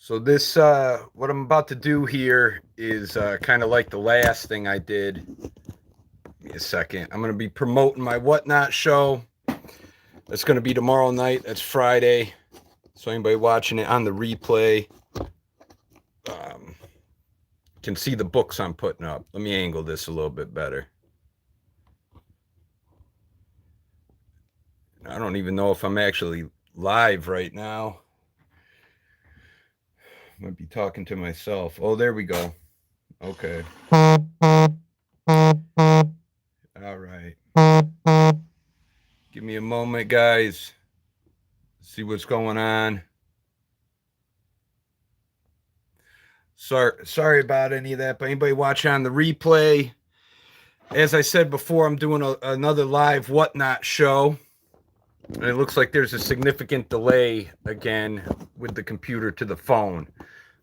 So this, what I'm about to do here is kind of like the last thing I did. Give me a second. I'm going to be promoting my Whatnot show. That's going to be tomorrow night. That's Friday. So anybody watching it on the replay um, can see the books I'm putting up. Let me angle this a little bit better. I don't even know if I'm actually live right now. I might be talking to myself. Oh, there we go. Okay. All right. Give me a moment, guys. See what's going on. Sorry about any of that, but anybody watching on the replay, as I said before, I'm doing another live Whatnot show. And it looks like there's a significant delay again with the computer to the phone.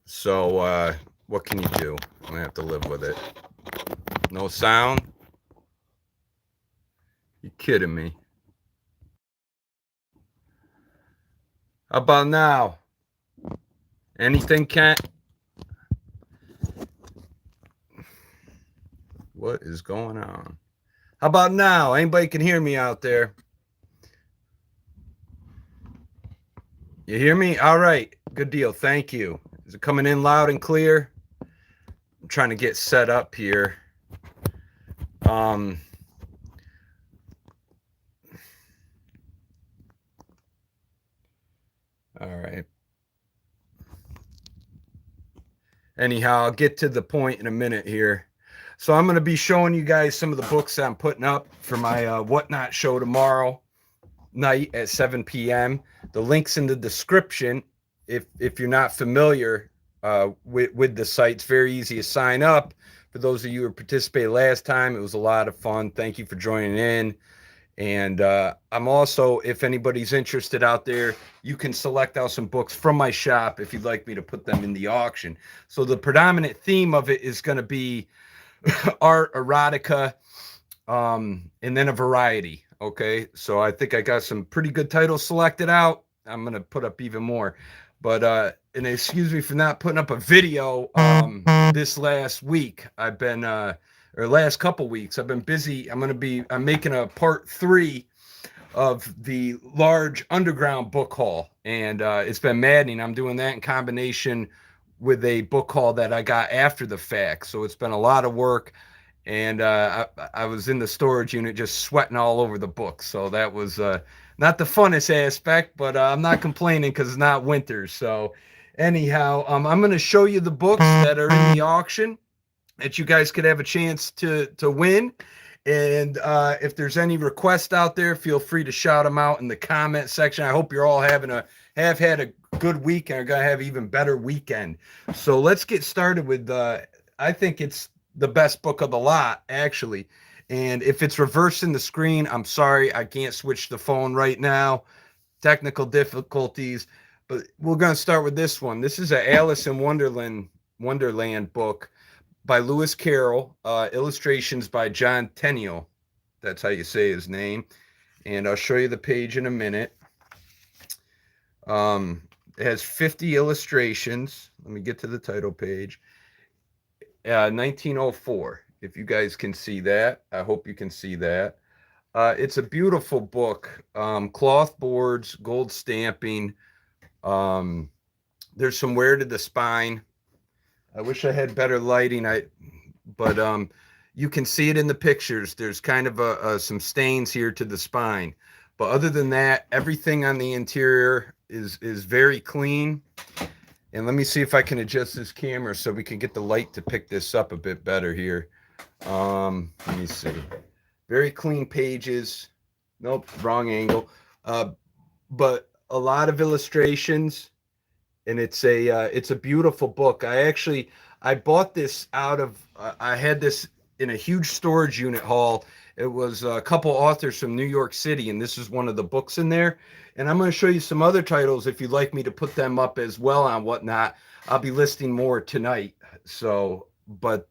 So what can you do? I'm going to have to live with it. No sound? You kidding me? How about now? Anything can't? What is going on? How about now? Anybody can hear me out there? You hear me? All right. Good deal. Thank you. Is it coming in loud and clear? I'm trying to get set up here. All right. Anyhow, I'll get to the point in a minute here. So I'm going to be showing you guys some of the books that I'm putting up for my Whatnot show tomorrow night at 7 p.m. The link's in the description. If you're not familiar with the site, it's very easy to sign up. For those of you who participated last time, it was a lot of fun. Thank you for joining in. And I'm also, if anybody's interested out there, you can select out some books from my shop if you'd like me to put them in the auction. So the predominant theme of it is going to be art, erotica, and then a variety. Okay, so I think I got some pretty good titles selected out. I'm going to put up even more. But and excuse me for not putting up a video this last week. I've been or last couple weeks, I've been busy. I'm making a part 3 of the large underground book haul, and it's been maddening. I'm doing that in combination with a book haul that I got after the fact. So it's been a lot of work, and I was in the storage unit just sweating all over the books. So that was not the funnest aspect, but I'm not complaining because it's not winter. So anyhow, I'm going to show you the books that are in the auction that you guys could have a chance to win. And if there's any requests out there, feel free to shout them out in the comment section. I hope you're all have had a good week and are going to have even better weekend. So let's get started with I think it's the best book of the lot, actually. And if it's reversing the screen, I'm sorry, I can't switch the phone right now. Technical difficulties. But we're going to start with this one. This is a Alice in Wonderland book by Lewis Carroll, illustrations by John Tenniel. That's how you say his name. And I'll show you the page in a minute. It has 50 illustrations. Let me get to the title page. 1904. If you guys can see that, I hope you can see that. It's a beautiful book. Cloth boards, gold stamping. There's some wear to the spine. I wish I had better lighting. But you can see it in the pictures. There's kind of some stains here to the spine. But other than that, everything on the interior is very clean. And let me see if I can adjust this camera so we can get the light to pick this up a bit better here. Let me see. Very clean pages. Nope, wrong angle. But a lot of illustrations. And it's a beautiful book. I bought this out of I had this in a huge storage unit haul. It was a couple authors from New York City, and this is one of the books in there. And I'm going to show you some other titles if you'd like me to put them up as well on Whatnot. I'll be listing more tonight. So, but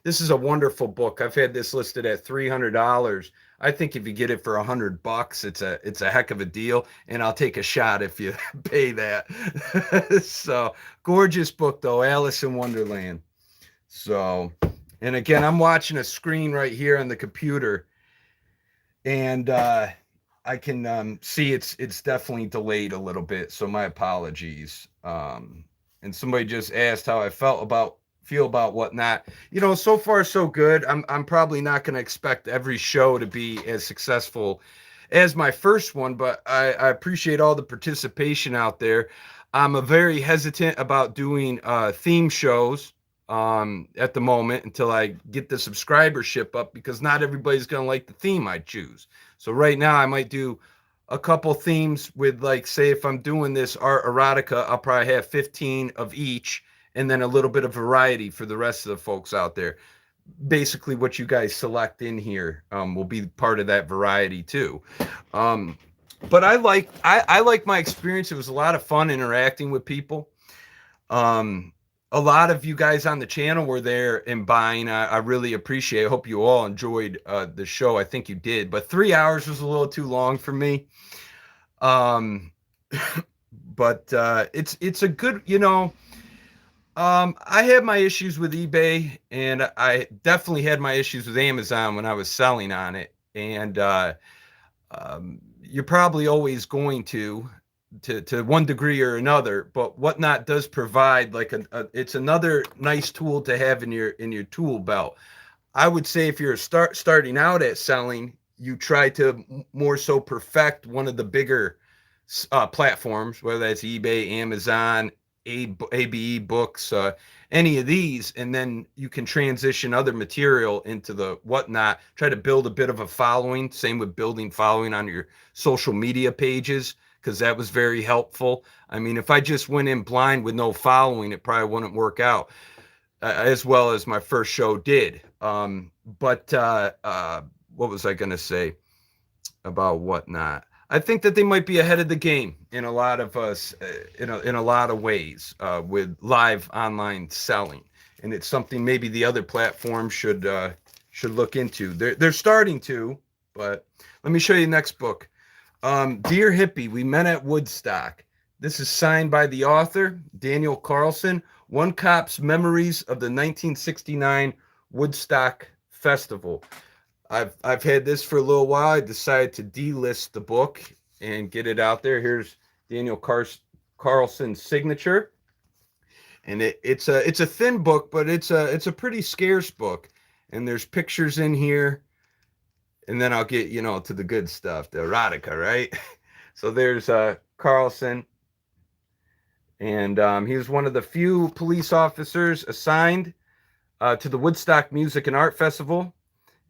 this is a wonderful book. I've had this listed at $300 I think if you get it for $100, it's a heck of a deal, and I'll take a shot if you pay that. So gorgeous book though, Alice in Wonderland. So, and again, I'm watching a screen right here on the computer, and I can see it's definitely delayed a little bit. So my apologies. And somebody just asked how I feel about Whatnot. You know, so far so good. I'm probably not going to expect every show to be as successful as my first one, but I appreciate all the participation out there. I'm a very hesitant about doing theme shows at the moment until I get the subscribership up, because not everybody's going to like the theme I choose. So right now I might do a couple themes with, like, say if I'm doing this art erotica, I'll probably have 15 of each, and then a little bit of variety for the rest of the folks out there. Basically what you guys select in here will be part of that variety too. But I like my experience. It was a lot of fun interacting with people. A lot of you guys on the channel were there and buying. I really appreciate it. I hope you all enjoyed the show. I think you did, but 3 hours was a little too long for me. But it's a good, you know, I had my issues with eBay, and I definitely had my issues with Amazon when I was selling on it. And you're probably always going to one degree or another, but Whatnot does provide like it's another nice tool to have in your tool belt. I would say if you're starting out at selling, you try to more so perfect one of the bigger platforms, whether that's eBay, Amazon, ABE Books, any of these, and then you can transition other material into the Whatnot. Try to build a bit of a following. Same with building following on your social media pages, because that was very helpful. I mean, if I just went in blind with no following, it probably wouldn't work out as well as my first show did. But what was I going to say about Whatnot? I think that they might be ahead of the game in a lot of us, in a lot of ways, with live online selling, and it's something maybe the other platforms should look into. They're starting to, but let me show you the next book. Dear Hippie, We Met at Woodstock. This is signed by the author, Daniel Carlson. One Cop's Memories of the 1969 Woodstock Festival. I've had this for a little while. I decided to delist the book and get it out there. Here's Daniel Carlson's signature, and it's a thin book, but it's a pretty scarce book. And there's pictures in here, and then I'll get, you know, to the good stuff, the erotica, right? So there's Carlson, and he was one of the few police officers assigned to the Woodstock Music and Art Festival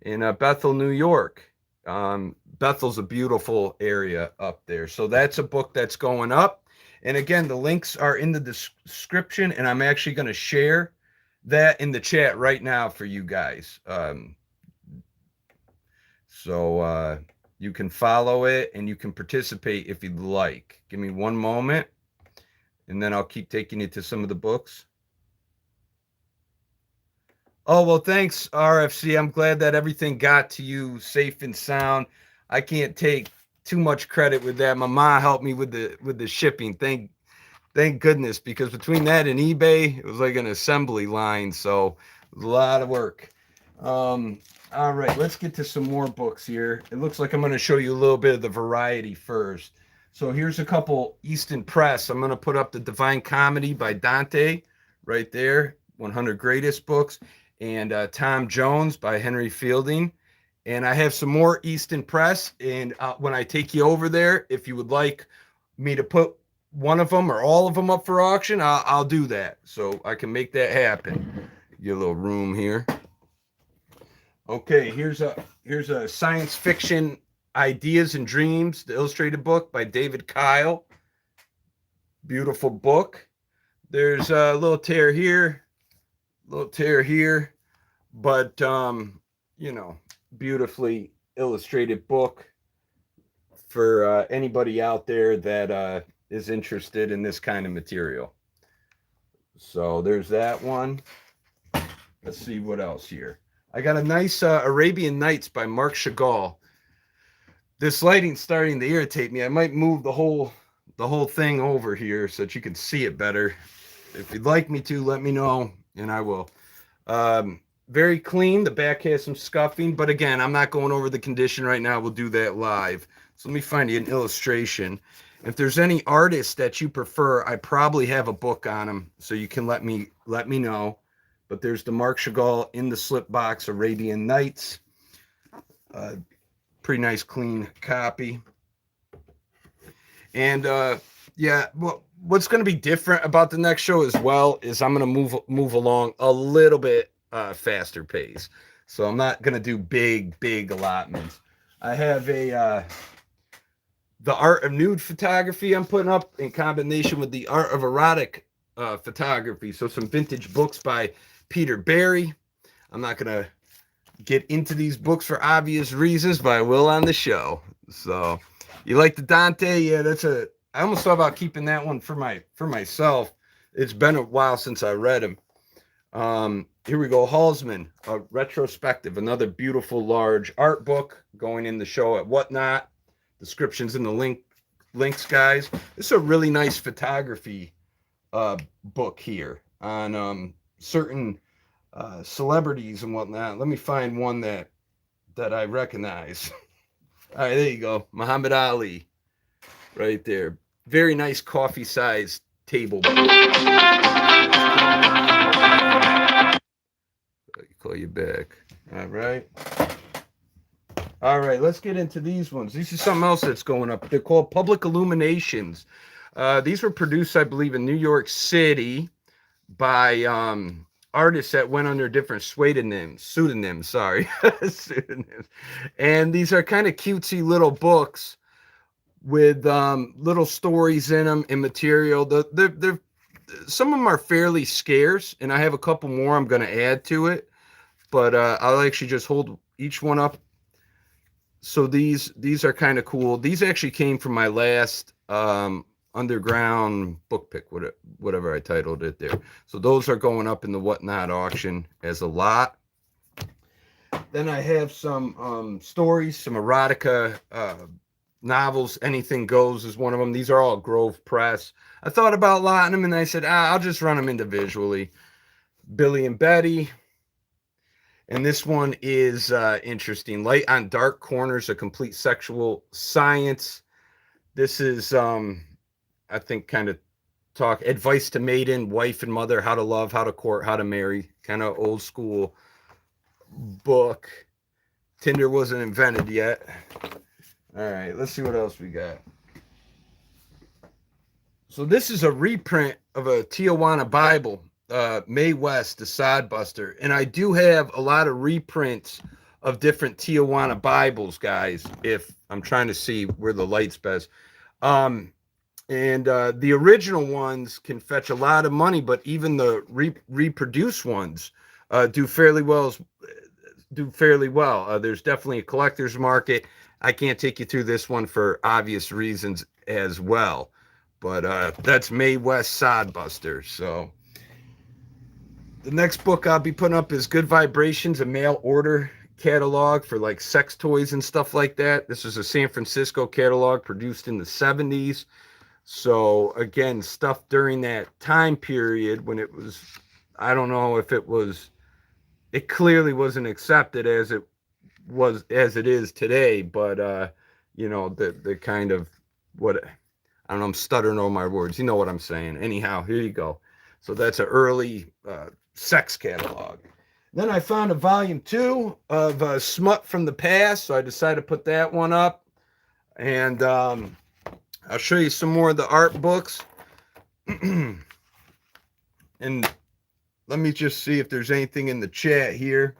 in Bethel, New York. Bethel's a beautiful area up there. So that's a book that's going up. And again, the links are in the description, and I'm actually going to share that in the chat right now for you guys. So you can follow it and you can participate if you'd like. Give me one moment, and then I'll keep taking you to some of the books. Oh, well, thanks, RFC. I'm glad that everything got to you safe and sound. I can't take too much credit with that. My mom helped me with the shipping. Thank goodness, because between that and eBay, it was like an assembly line. So it was a lot of work. All right, let's get to some more books here. It looks like I'm going to show you a little bit of the variety first. So here's a couple Easton Press. I'm going to put up The Divine Comedy by Dante right there, 100 Greatest Books, and Tom Jones by Henry Fielding. And I have some more Easton Press, and when I take you over there, if you would like me to put one of them or all of them up for auction, I'll do that, so I can make that happen. Get a little room here. Okay, here's a science fiction Ideas and Dreams, the illustrated book by David Kyle. Beautiful book. There's a little tear here, but you know, beautifully illustrated book for anybody out there that is interested in this kind of material. So there's that one. Let's see what else here. I got a nice Arabian Nights by Mark Chagall. This lighting's starting to irritate me. I might move the whole thing over here so that you can see it better. If you'd like me to, let me know, and I will. Very clean. The back has some scuffing, but again, I'm not going over the condition right now. We'll do that live. So let me find you an illustration. If there's any artists that you prefer, I probably have a book on them, so you can let me know. But there's the Marc Chagall in the slip box, Arabian Nights. Pretty nice, clean copy. And yeah, well, what's going to be different about the next show as well is I'm going to move along a little bit faster pace. So I'm not going to do big allotments. I have the art of nude photography I'm putting up in combination with the art of erotic photography. So some vintage books by Peter Barry. I'm not going to get into these books for obvious reasons, but I will on the show. So you like the Dante? Yeah, I almost thought about keeping that one for myself. It's been a while since I read him. Here we go. Halsman, a retrospective, another beautiful large art book going in the show at Whatnot. Descriptions in the links, guys. This is a really nice photography book here on certain celebrities and whatnot. Let me find one that I recognize. All right, there you go. Muhammad Ali, right there. Very nice coffee-sized table. Call you back. All right. All right, let's get into these ones. This is something else that's going up. They're called Public Illuminations. These were produced, I believe, in New York City by artists that went under different pseudonyms. And these are kind of cutesy little books with little stories in them and material. They're some of them are fairly scarce, and I have a couple more I'm going to add to it. But I'll actually just hold each one up. So these are kind of cool. These actually came from my last underground book pick, whatever I titled it there. So those are going up in the Whatnot auction as a lot. Then I have some stories, some erotica novels. Anything Goes is one of them. These are all Grove Press. I thought about lotting them, and I said, I'll just run them individually. Billy and Betty. And this one is interesting. Light on Dark Corners, a complete sexual science. This is, I think, kind of talk advice to maiden, wife, and mother, how to love, how to court, how to marry. Kind of old school book. Tinder wasn't invented yet. All right, let's see what else we got. So this is a reprint of a Tijuana Bible. Mae West, the Sodbuster. And I do have a lot of reprints of different Tijuana Bibles, guys, if I'm trying to see where the light's best. And the original ones can fetch a lot of money, but even the reproduced ones do fairly well. There's definitely a collector's market. I can't take you through this one for obvious reasons as well. But that's Mae West Sodbuster. So the next book I'll be putting up is Good Vibrations, a mail order catalog for like sex toys and stuff like that. This is a San Francisco catalog produced in the 70s. So again, stuff during that time period when it was, I don't know if it clearly wasn't accepted as it is today, but you know, the kind of what, I don't know, I'm stuttering over my words. You know what I'm saying. Anyhow, here you go. So that's an early sex catalog. Then I found a volume 2 of Smut from the Past, so I decided to put that one up. And I'll show you some more of the art books. And let me just see if there's anything in the chat here.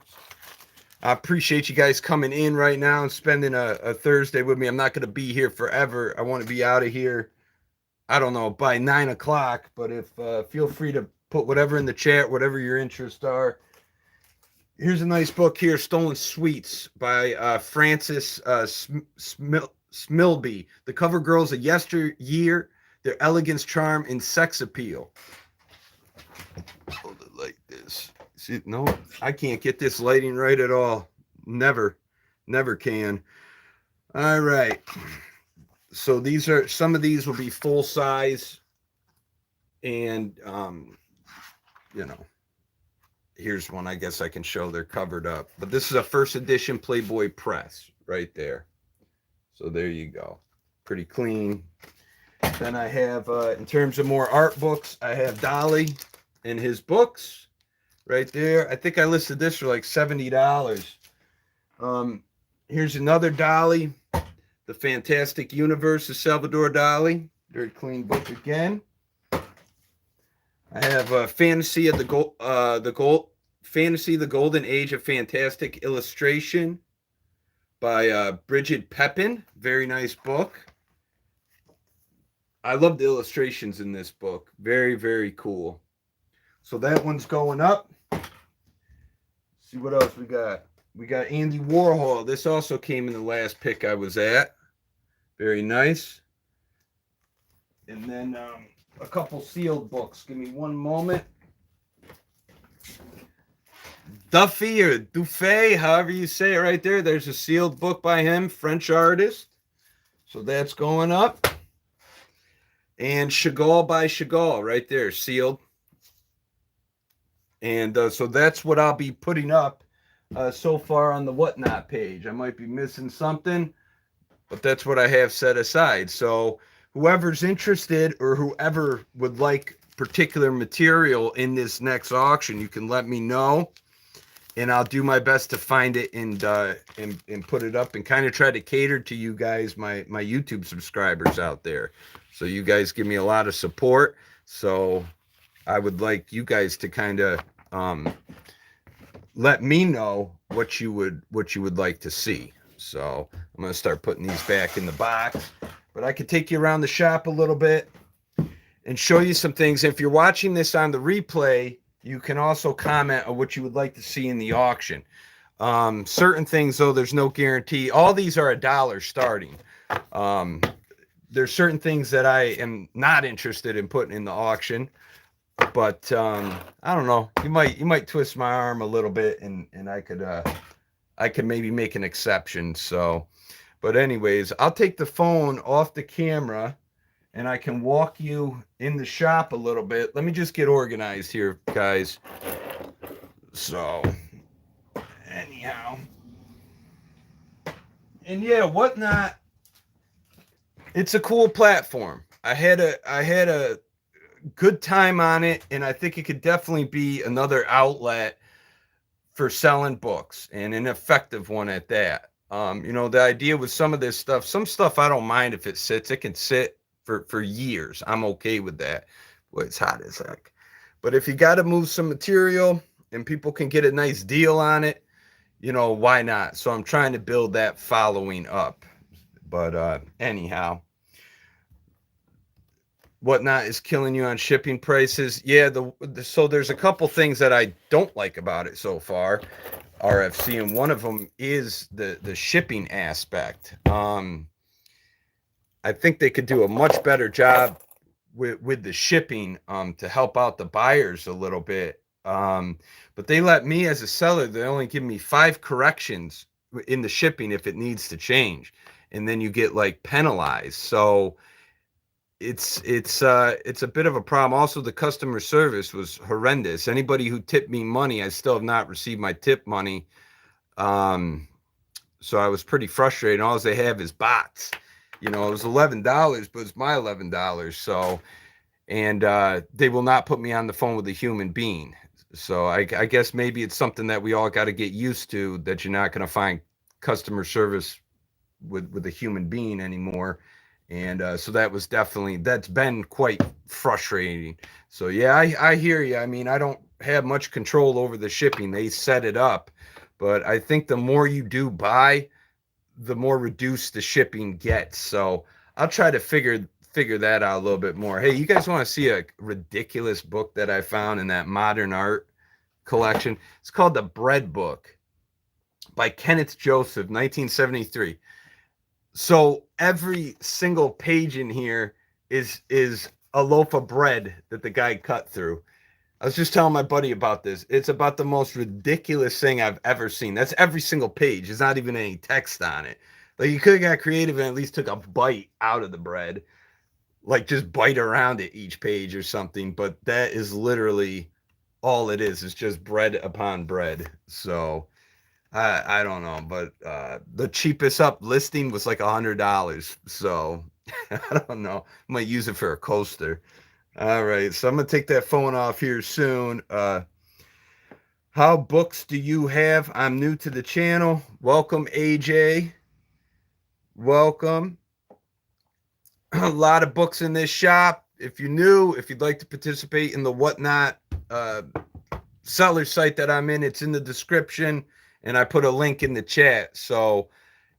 I appreciate you guys coming in right now and spending a Thursday with me. I'm not going to be here forever. I want to be out of here, I don't know, by 9 o'clock. But if feel free to put whatever in the chat, whatever your interests are. Here's a nice book here, Stolen Sweets by Frances Smilby. The cover girls of yesteryear, their elegance, charm, and sex appeal. Hold it like this. See, no, I can't get this lighting right at all. Never can. All right. So these are, some of these will be full size, and you know, here's one I guess I can show. They're covered up, but this is a first edition Playboy press right there. So there you go. Pretty clean. Then I have, in terms of more art books, I have Dolly and his books right there. I think I listed this for like $70. Here's another Dolly, The Fantastic Universe of Salvador Dali. Very clean book again. I have Fantasy of Fantasy, the Golden Age of Fantastic Illustration by Bridget Pepin. Very nice book. I love the illustrations in this book. Very, very cool. So that one's going up. See what else we got. We got Andy Warhol. This also came in the last pick I was at. Very nice. And then a couple sealed books. Give me one moment. Duffy or Dufay, however you say it right there. There's a sealed book by him, French artist. So that's going up. And Chagall by Chagall right there, sealed. And so that's what I'll be putting up so far on the Whatnot page. I might be missing something, but that's what I have set aside. So whoever's interested or whoever would like particular material in this next auction, you can let me know, and I'll do my best to find it and put it up and kind of try to cater to you guys, my YouTube subscribers out there. So you guys give me a lot of support. So I would like you guys to kind of let me know what you would like to see. So I'm going to start putting these back in the box, but I could take you around the shop a little bit and show you some things. If you're watching this on the replay, you can also comment on what you would like to see in the auction. Certain things, though, there's no guarantee. All these are $1 starting. There's certain things that I am not interested in putting in the auction, but I don't know. You might twist my arm a little bit, and I could maybe make an exception. So, but anyways, I'll take the phone off the camera, and I can walk you in the shop a little bit. Let me just get organized here, guys. So, anyhow, and yeah, Whatnot. It's a cool platform. I had a good time on it, and I think it could definitely be another outlet for selling books, and an effective one at that. The idea with some of this stuff, some stuff I don't mind if it sits. It can sit for years. I'm okay with that. Well, it's hot as heck. But if you got to move some material and people can get a nice deal on it, why not? So I'm trying to build that following up. But anyhow, Whatnot is killing you on shipping prices. Yeah, so there's a couple things that I don't like about it so far, RFC, and one of them is the shipping aspect. I think they could do a much better job with the shipping to help out the buyers a little bit. But they let me, as a seller, they only give me 5 corrections in the shipping if it needs to change, and then you get like penalized. So it's a bit of a problem. Also, the customer service was horrendous. Anybody who tipped me money, I still have not received my tip money. So I was pretty frustrated. All they have is bots. It was $11, but it's my $11. So, and they will not put me on the phone with a human being. So I guess maybe it's something that we all got to get used to, that you're not going to find customer service with a human being anymore. And so that's been quite frustrating. So yeah, I hear you. I mean, I don't have much control over the shipping. They set it up, but I think the more you do buy, the more reduced the shipping gets. So I'll try to figure that out a little bit more. Hey, you guys want to see a ridiculous book that I found in that modern art collection? It's called The Bread Book by Kenneth Joseph, 1973. So every single page in here is a loaf of bread that the guy cut through. I was just telling my buddy about this. It's about the most ridiculous thing I've ever seen. That's every single page. There's not even any text on it. Like you could have got creative and at least took a bite out of the bread, like just bite around it each page or something. But that is literally all it is. It's just bread upon bread. So I don't know, but the cheapest up listing was like $100. So I don't know. I might use it for a coaster. All right, so I'm gonna take that phone off here soon. How books do you have? I'm new to the channel. Welcome, AJ. Welcome. A lot of books in this shop. If you're new, if you'd like to participate in the Whatnot seller site that I'm in, it's in the description, and I put a link in the chat. So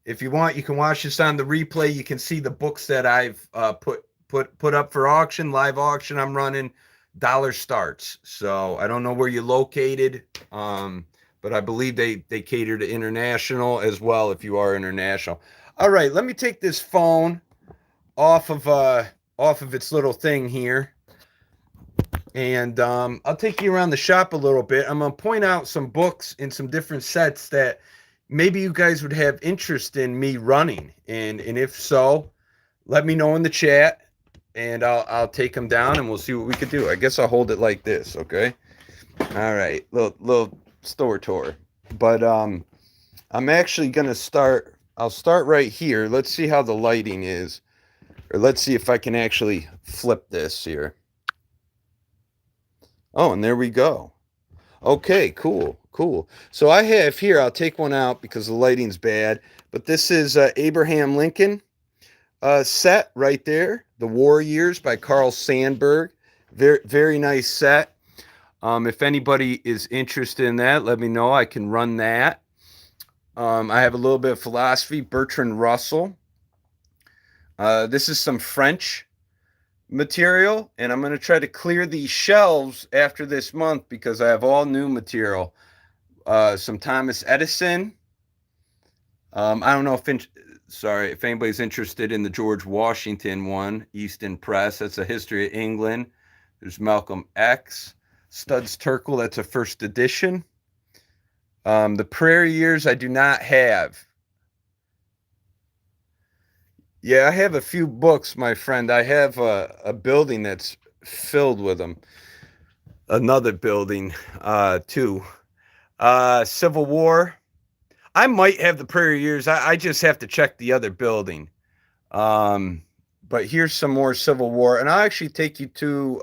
if you want, you can watch this on the replay. You can see the books that I've put up for auction, live auction. I'm running dollar starts. So I don't know where you're located, but I believe they cater to international as well. If you are international, all right. Let me take this phone off of its little thing here, and I'll take you around the shop a little bit. I'm gonna point out some books and some different sets that maybe you guys would have interest in me running, and if so, let me know in the chat, and I'll take them down, and we'll see what we could do. I guess I'll hold it like this, okay? All right, little store tour, but I'm actually gonna start. I'll start right here. Let's see how the lighting is, or let's see if I can actually flip this here. Oh, and there we go. Okay, cool. So I have here, I'll take one out because the lighting's bad, but this is Abraham Lincoln set right there, The War Years by Carl Sandburg. Very, very nice set. If anybody is interested in that, let me know. I can run that. I have a little bit of philosophy, Bertrand Russell. This is some French material, and I'm going to try to clear these shelves after this month because I have all new material. Some Thomas Edison. I don't know if anybody's interested in the George Washington one, Easton Press. That's a history of England. There's Malcolm X, Studs Terkel. That's a first edition. The Prairie Years I do not have. Yeah, I have a few books, my friend. I have a building that's filled with them. Another building, too. Civil War. I might have the Prairie Years. I just have to check the other building. But here's some more Civil War. And I'll actually take you to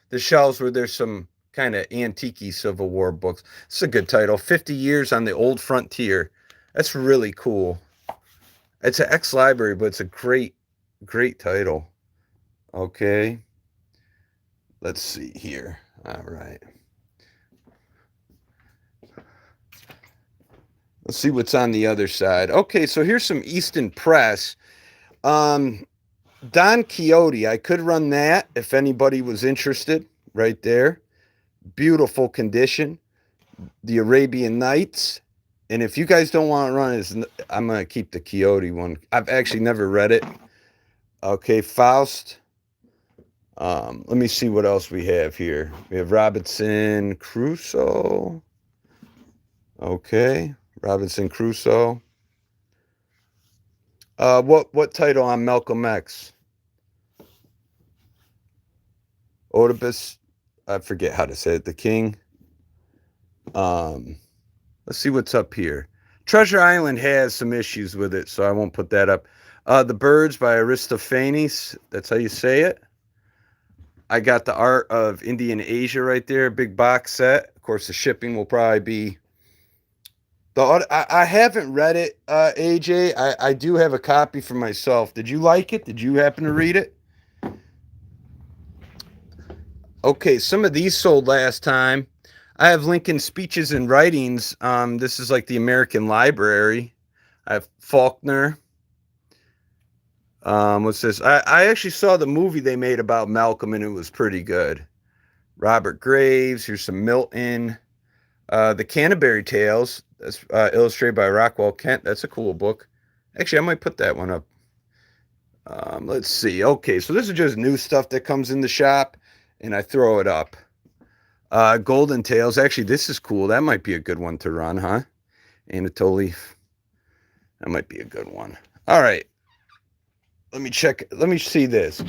the shelves where there's some kind of antique Civil War books. It's a good title, 50 Years on the Old Frontier. That's really cool. It's an ex-library, but it's a great title. Okay. Let's see here. All right. Let's see what's on the other side. Okay, so here's some Easton Press. Don Quixote. I could run that if anybody was interested. Right there. Beautiful condition. The Arabian Nights. And if you guys don't want to run it, I'm going to keep the Quixote one. I've actually never read it. Okay, Faust. Let me see what else we have here. We have Robinson Crusoe. Okay, Robinson Crusoe. What title on Malcolm X? Oedipus. I forget how to say it. The King. Let's see what's up here. Treasure Island has some issues with it, so I won't put that up. The Birds by Aristophanes. That's how you say it. I got the Art of Indian Asia right there. Big box set. Of course, the shipping will probably be... I haven't read it, AJ. I do have a copy for myself. Did you like it? Did you happen to read it? Okay, some of these sold last time. I have Lincoln Speeches and Writings. This is like the American Library. I have Faulkner. What's this? I actually saw the movie they made about Malcolm, and it was pretty good. Robert Graves. Here's some Milton. The Canterbury Tales. That's illustrated by Rockwell Kent. That's a cool book. Actually, I might put that one up. Let's see. Okay, so this is just new stuff that comes in the shop, and I throw it up. Golden Tales. Actually, this is cool. That might be a good one to run, huh? Anatoly That might be a good one. All right. Let me check. Let me see this.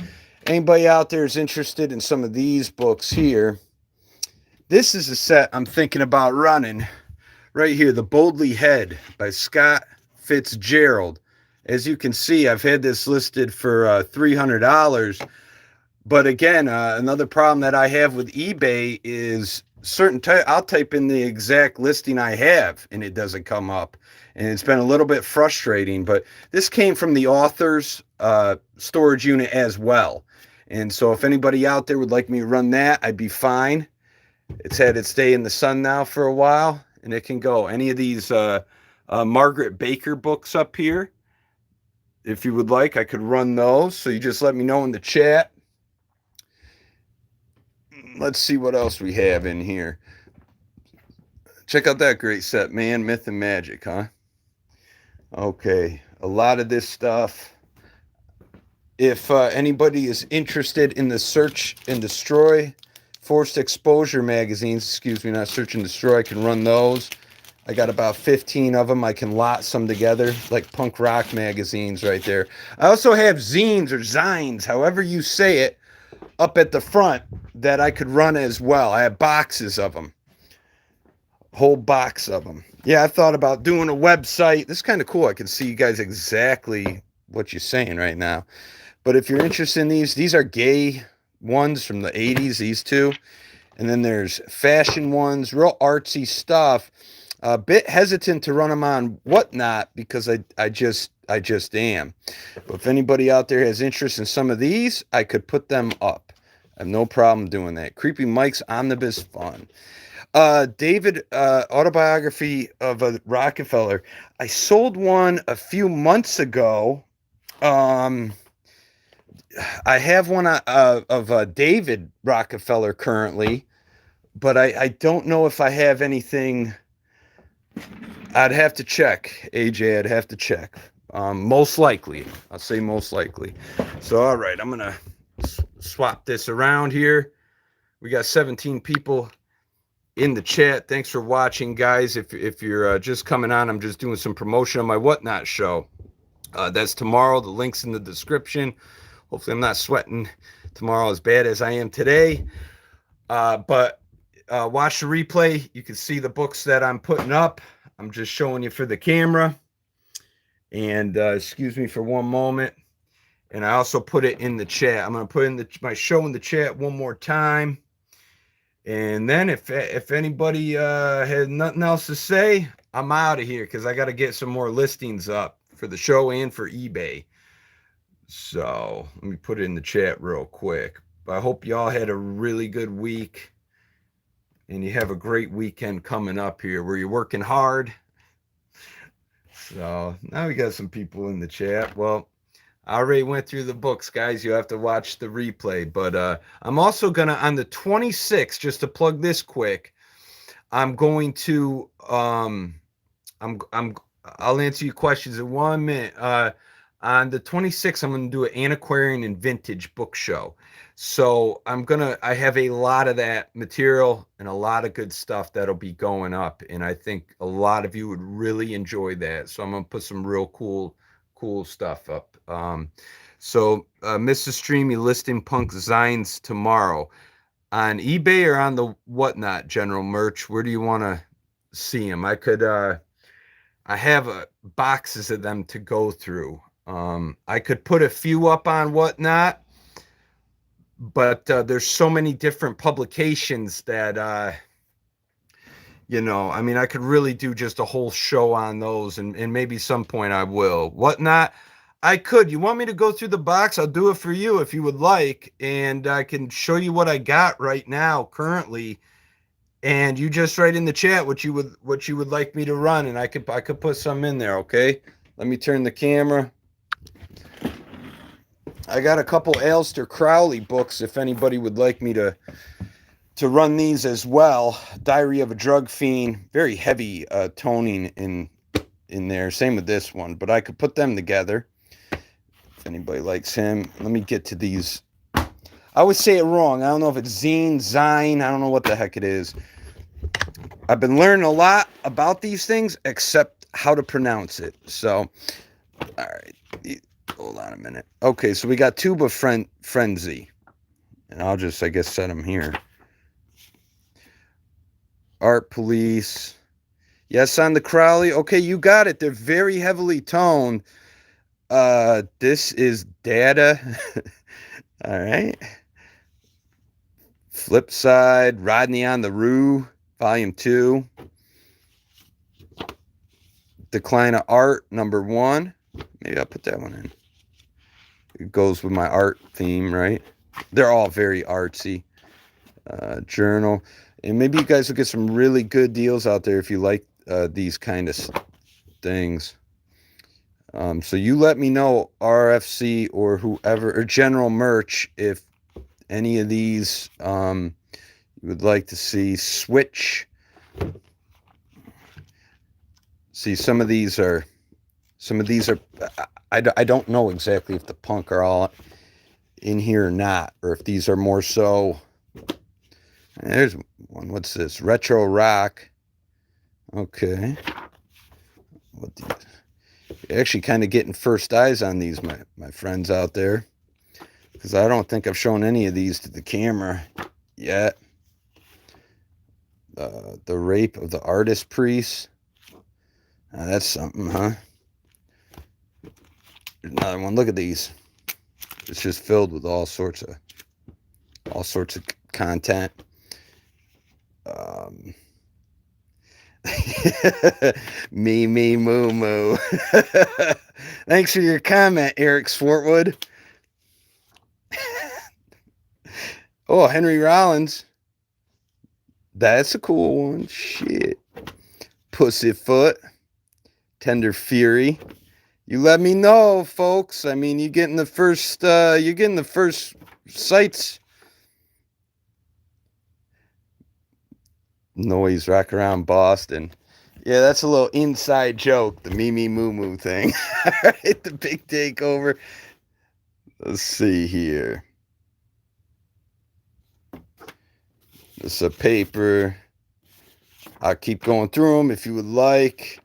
Anybody out there is interested in some of these books here? This is a set I'm thinking about running right here. The Boldly Head by Scott Fitzgerald. As you can see, I've had this listed for $300. But again, another problem that I have with eBay is I'll type in the exact listing I have and it doesn't come up. And it's been a little bit frustrating, but this came from the author's storage unit as well. And so if anybody out there would like me to run that, I'd be fine. It's had its day in the sun now for a while, and it can go. Any of these Margaret Baker books up here, if you would like, I could run those. So you just let me know in the chat. Let's see what else we have in here. Check out that great set, Man, Myth, and Magic, huh? Okay, a lot of this stuff. If anybody is interested in the Search and Destroy Forced Exposure magazines, excuse me, not Search and Destroy, I can run those. I got about 15 of them. I can lot some together, like punk rock magazines right there. I also have zines or zines, however you say it, up at the front that I could run as well. I have boxes of them. Whole box of them. Yeah, I thought about doing a website. This is kind of cool. I can see you guys exactly what you're saying right now. But if you're interested in these are gay ones from the 80s, these two. And then there's fashion ones, real artsy stuff. A bit hesitant to run them on Whatnot because I just am. But if anybody out there has interest in some of these, I could put them up. I have no problem doing that. Creepy Mike's Omnibus Fun. David, Autobiography of a Rockefeller. I sold one a few months ago. I have one of David Rockefeller currently, but I don't know if I have anything. I'd have to check, AJ. I'd have to check. Most likely. I'll say most likely. So, all right, I'm going to swap this around here. We got 17 people in the chat. Thanks for watching, guys. If you're just coming on, I'm just doing some promotion on my Whatnot show. That's tomorrow. The link's in the description. Hopefully I'm not sweating tomorrow as bad as I am today. But watch the replay. You can see the books that I'm putting up. I'm just showing you for the camera. And excuse me for one moment. And I also put it in the chat. I'm going to put in my show in the chat one more time. And then if anybody has nothing else to say, I'm out of here because I got to get some more listings up for the show and for eBay. So let me put it in the chat real quick. But I hope y'all had a really good week. And you have a great weekend coming up here where you're working hard. So now we got some people in the chat. Well, I already went through the books, guys. You have to watch the replay. But I'm also going to, on the 26th, just to plug this quick, I'm going to, I'll answer your questions in 1 minute. On the 26th, I'm going to do an antiquarian and vintage book show. So I have a lot of that material and a lot of good stuff that'll be going up. And I think a lot of you would really enjoy that. So I'm going to put some real cool stuff up. So Mrs. Stream, you listing punk zines tomorrow on eBay or on the Whatnot general merch? Where do you want to see them? I could, I have boxes of them to go through. I could put a few up on Whatnot, but there's so many different publications that, I mean, I could really do just a whole show on those, and maybe some point I will. Whatnot, I could. You want me to go through the box? I'll do it for you if you would like, and I can show you what I got right now currently, and you just write in the chat what you would like me to run, and I could put some in there. Okay, let me turn the camera. I got a couple Aleister Crowley books if anybody would like me to run these as well. Diary of a Drug Fiend, very heavy toning in there. Same with this one, but I could put them together if anybody likes him. Let me get to these. I always say it wrong. I don't know if it's zine. I don't know what the heck it is. I've been learning a lot about these things, except how to pronounce it. So, all right, hold on a minute. Okay, so we got Tuba Frenzy, and I'll just, I guess, set them here. Art Police. Yes, on the Crowley. Okay, you got it. They're very heavily toned. This is Data. All right. Flip Side, Rodney on the Roo, Volume 2. Decline of Art, number 1. Maybe I'll put that one in. It goes with my art theme, right? They're all very artsy. Journal. And maybe you guys will get some really good deals out there if you like these kind of things. So you let me know, RFC or whoever, or General Merch, if any of these you would like to see. Switch. See, some of these are, I don't know exactly if the punk are all in here or not, or if these are more so. There's one. What's this? Retro rock. Okay. What the, you're actually kind of getting first eyes on these, my friends out there, because I don't think I've shown any of these to the camera yet. The Rape of the Artist Priest. That's something, huh? There's another one. Look at these. It's just filled with all sorts of content. Me, moo, moo. Thanks for your comment, Eric Swartwood. Oh, Henry Rollins. That's a cool one. Shit. Pussyfoot. Tender Fury. You let me know, folks. I mean, you're getting the first sites. Noise Rock Around Boston. Yeah, that's a little inside joke, the me moo moo thing. All right, the big takeover. Let's see here. This is a paper. I'll keep going through them if you would like.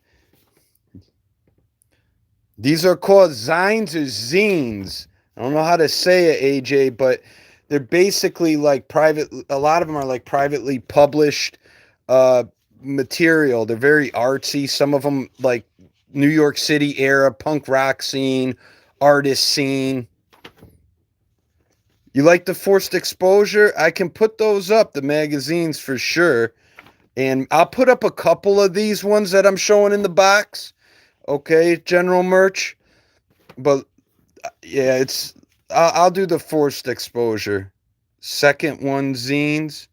These are called zines or zines. I don't know how to say it, AJ, but they're basically like private. A lot of them are like privately published material. They're very artsy. Some of them like New York City era punk rock scene, artist scene. You like the Forced Exposure? I can put those up, the magazines, for sure. And I'll put up a couple of these ones that I'm showing in the box. Okay, General Merch. But yeah, I'll do the Forced Exposure. Second one, zines.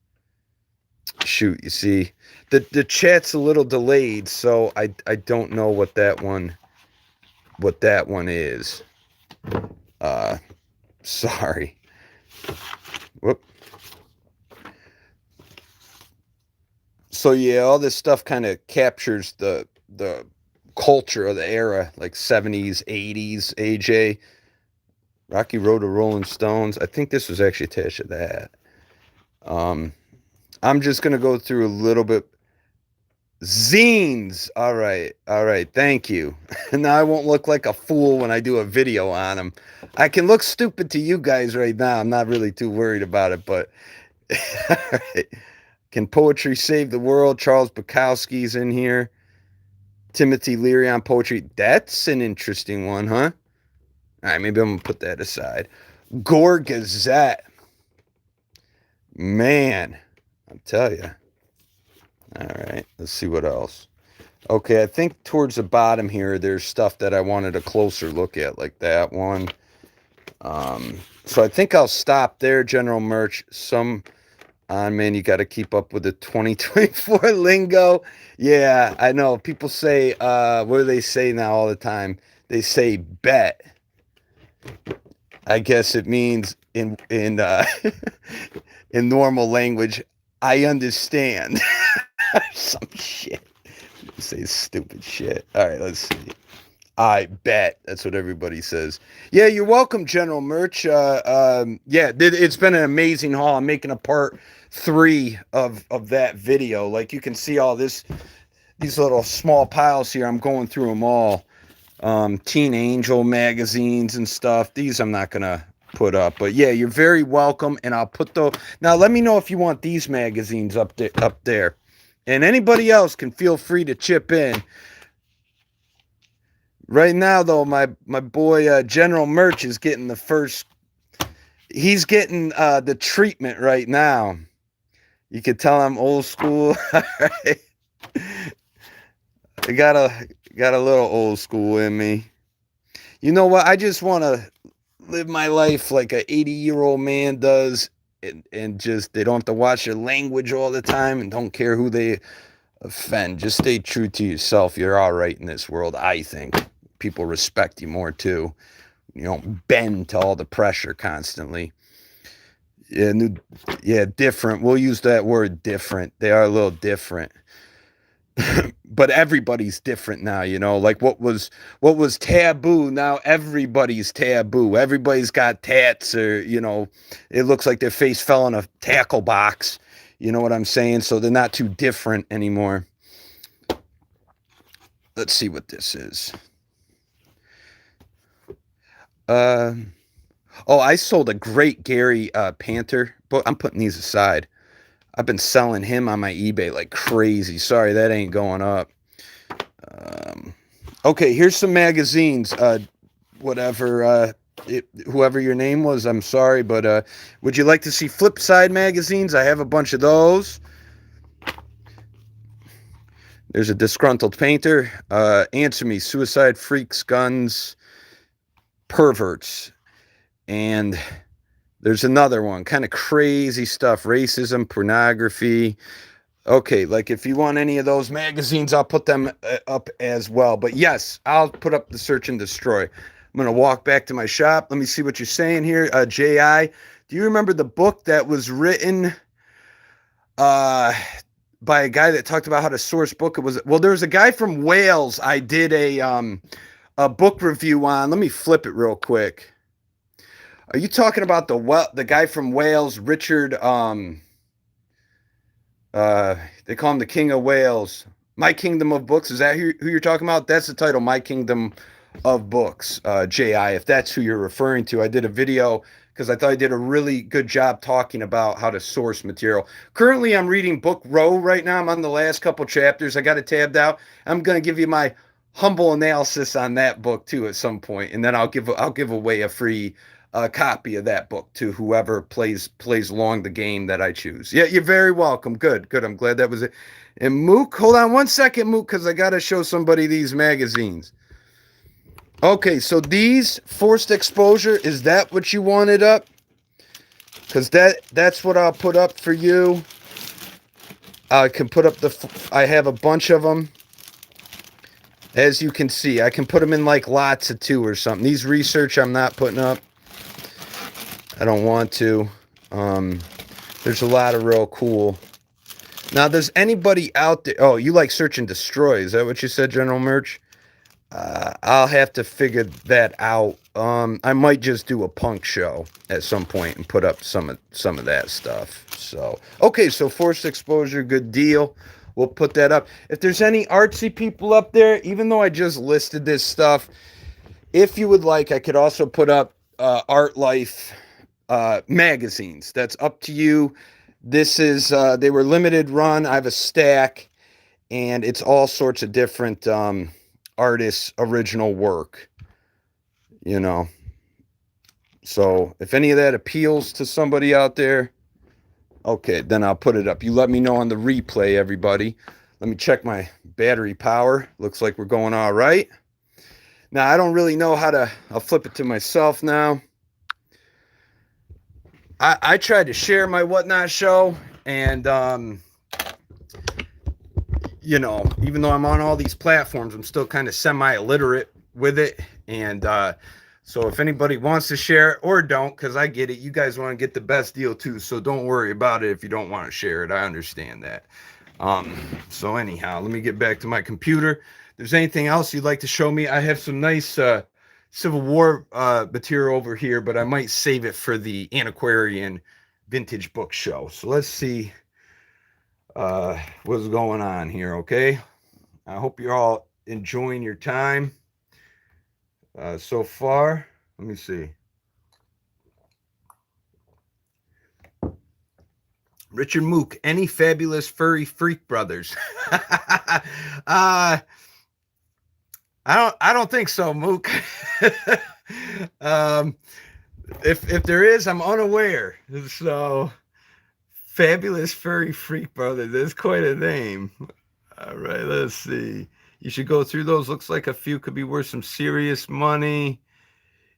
Shoot, you see, the chat's a little delayed, so I don't know what that one is. Sorry. Whoop. So yeah, all this stuff kind of captures the culture of the era, like 70s, 80s, AJ. Rocky Road to Rolling Stones. I think this was actually attached to that. I'm just going to go through a little bit. Zines. All right. Thank you. Now I won't look like a fool when I do a video on them. I can look stupid to you guys right now. I'm not really too worried about it, but all right. Can Poetry Save the World? Charles Bukowski's in here. Timothy Leary on poetry. That's an interesting one, huh? All right, maybe I'm going to put that aside. Gore Gazette. Man, I'll tell you. All right, let's see what else. Okay, I think towards the bottom here, there's stuff that I wanted a closer look at, like that one. So I think I'll stop there, General Merch. Man, you got to keep up with the 2024 lingo. Yeah, I know. People say, what do they say now all the time? They say bet. I guess it means in in normal language, I understand. Some shit. Say stupid shit. All right, let's see. I bet. That's what everybody says. Yeah, you're welcome, General Merch. Yeah, it's been an amazing haul. I'm making a part 3 of that video. Like, you can see all this these little small piles here. I'm going through them all. Teen Angel magazines and stuff. These I'm not gonna put up, but yeah, you're very welcome. And I'll put those. Now let me know if you want these magazines up there. And anybody else can feel free to chip in. Right now, though, my boy General Merch is getting the first. He's getting the treatment right now. You can tell I'm old school. All right. I got a little old school in me. You know what? I just want to live my life like a 80-year-old man does, and just they don't have to watch their language all the time and don't care who they offend. Just stay true to yourself. You're all right in this world, I think. People respect you more too. You don't bend to all the pressure constantly. Yeah, different. We'll use that word, different. They are a little different. But everybody's different now, you know. Like what was taboo, now everybody's taboo. Everybody's got tats, or you know, it looks like their face fell in a tackle box. You know what I'm saying? So they're not too different anymore. Let's see what this is. Oh, I sold a great Gary Panther book. I'm putting these aside. I've been selling him on my eBay like crazy. Sorry, that ain't going up. Okay, here's some magazines. Whatever, whoever your name was, I'm sorry, but would you like to see flip side magazines? I have a bunch of those. There's a disgruntled painter. Answer me, suicide freaks, guns, perverts. And there's another one, kind of crazy stuff, racism, pornography. Okay, like if you want any of those magazines, I'll put them up as well. But yes, I'll put up the Search and Destroy. I'm going to walk back to my shop. Let me see what you're saying here. J.I., do you remember the book that was written by a guy that talked about how to source book? It was, well, there was a guy from Wales I did a book review on. Let me flip it real quick. Are you talking about the guy from Wales, Richard? They call him the King of Wales. My Kingdom of Books. Is that who you're talking about? That's the title, My Kingdom of Books. J.I., if that's who you're referring to. I did a video because I thought I did a really good job talking about how to source material. Currently, I'm reading Book Row right now. I'm on the last couple chapters. I got it tabbed out. I'm going to give you my humble analysis on that book too at some point, and then I'll give away a free copy of that book to whoever plays along the game that I choose. Yeah, you're very welcome. Good. I'm glad that was it. And Mook, hold on one second, Mook, because I got to show somebody these magazines. Okay, so these forced exposure, is that what you wanted up? Because that's what I'll put up for you. I can put up I have a bunch of them. As you can see, I can put them in like lots of 2 or something. These research I'm not putting up. I don't want to. There's a lot of real cool. Now, does anybody out there... Oh, you like Search and Destroy. Is that what you said, General Merch? I'll have to figure that out. I might just do a punk show at some point and put up some of that stuff. So, okay, so forced exposure, good deal. We'll put that up. If there's any artsy people up there, even though I just listed this stuff, if you would like, I could also put up Art Life magazines. That's up to you. This is they were limited run. I have a stack, and it's all sorts of different artists' original work, you know. So if any of that appeals to somebody out there, okay, then I'll put it up. You let me know on the replay, everybody. Let me check my battery power. Looks like we're going all right. Now, I don't really know how to... I'll flip it to myself now. I tried to share my Whatnot show, and, you know, even though I'm on all these platforms, I'm still kind of semi-illiterate with it. And so if anybody wants to share it or don't, because I get it, you guys want to get the best deal too, so don't worry about it if you don't want to share it. I understand that. So anyhow, let me get back to my computer. If there's anything else you'd like to show me, I have some nice Civil War material over here, but I might save it for the antiquarian vintage book show. So let's see what's going on here, okay? I hope you're all enjoying your time so far. Let me see. Richard Mook, any fabulous furry freak brothers? I don't think so, Mook. um, if there is, I'm unaware. So fabulous furry freak brother. That's quite a name. All right, let's see. You should go through those. Looks like a few could be worth some serious money.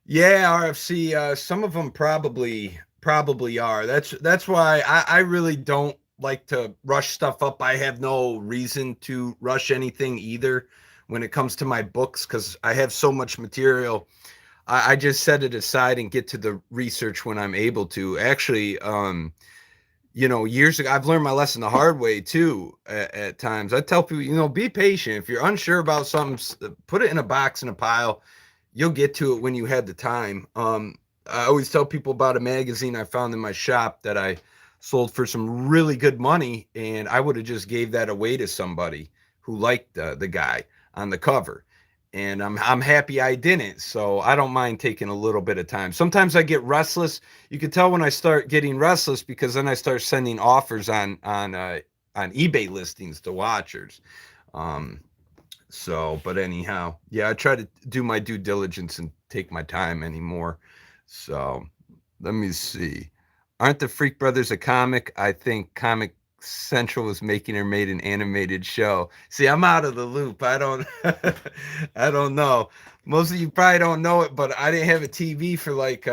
Yeah, RFC. Some of them probably are. That's why I really don't like to rush stuff up. I have no reason to rush anything either when it comes to my books because I have so much material. I just set it aside and get to the research when I'm able to. Actually, years ago, I've learned my lesson the hard way too. At times, I tell people, be patient. If you're unsure about something, put it in a box in a pile. You'll get to it when you have the time. I always tell people about a magazine I found in my shop that I sold for some really good money, and I would have just gave that away to somebody who liked the guy on the cover. And I'm happy I didn't. So I don't mind taking a little bit of time. Sometimes I get restless. You can tell when I start getting restless because then I start sending offers on eBay listings to watchers. But anyhow, yeah, I try to do my due diligence and take my time anymore. So let me see. Aren't the Freak Brothers a comic? I think Comic Central was making or made an animated show. See, I'm out of the loop. I don't I don't know. Most of you probably don't know it, but I didn't have a TV for like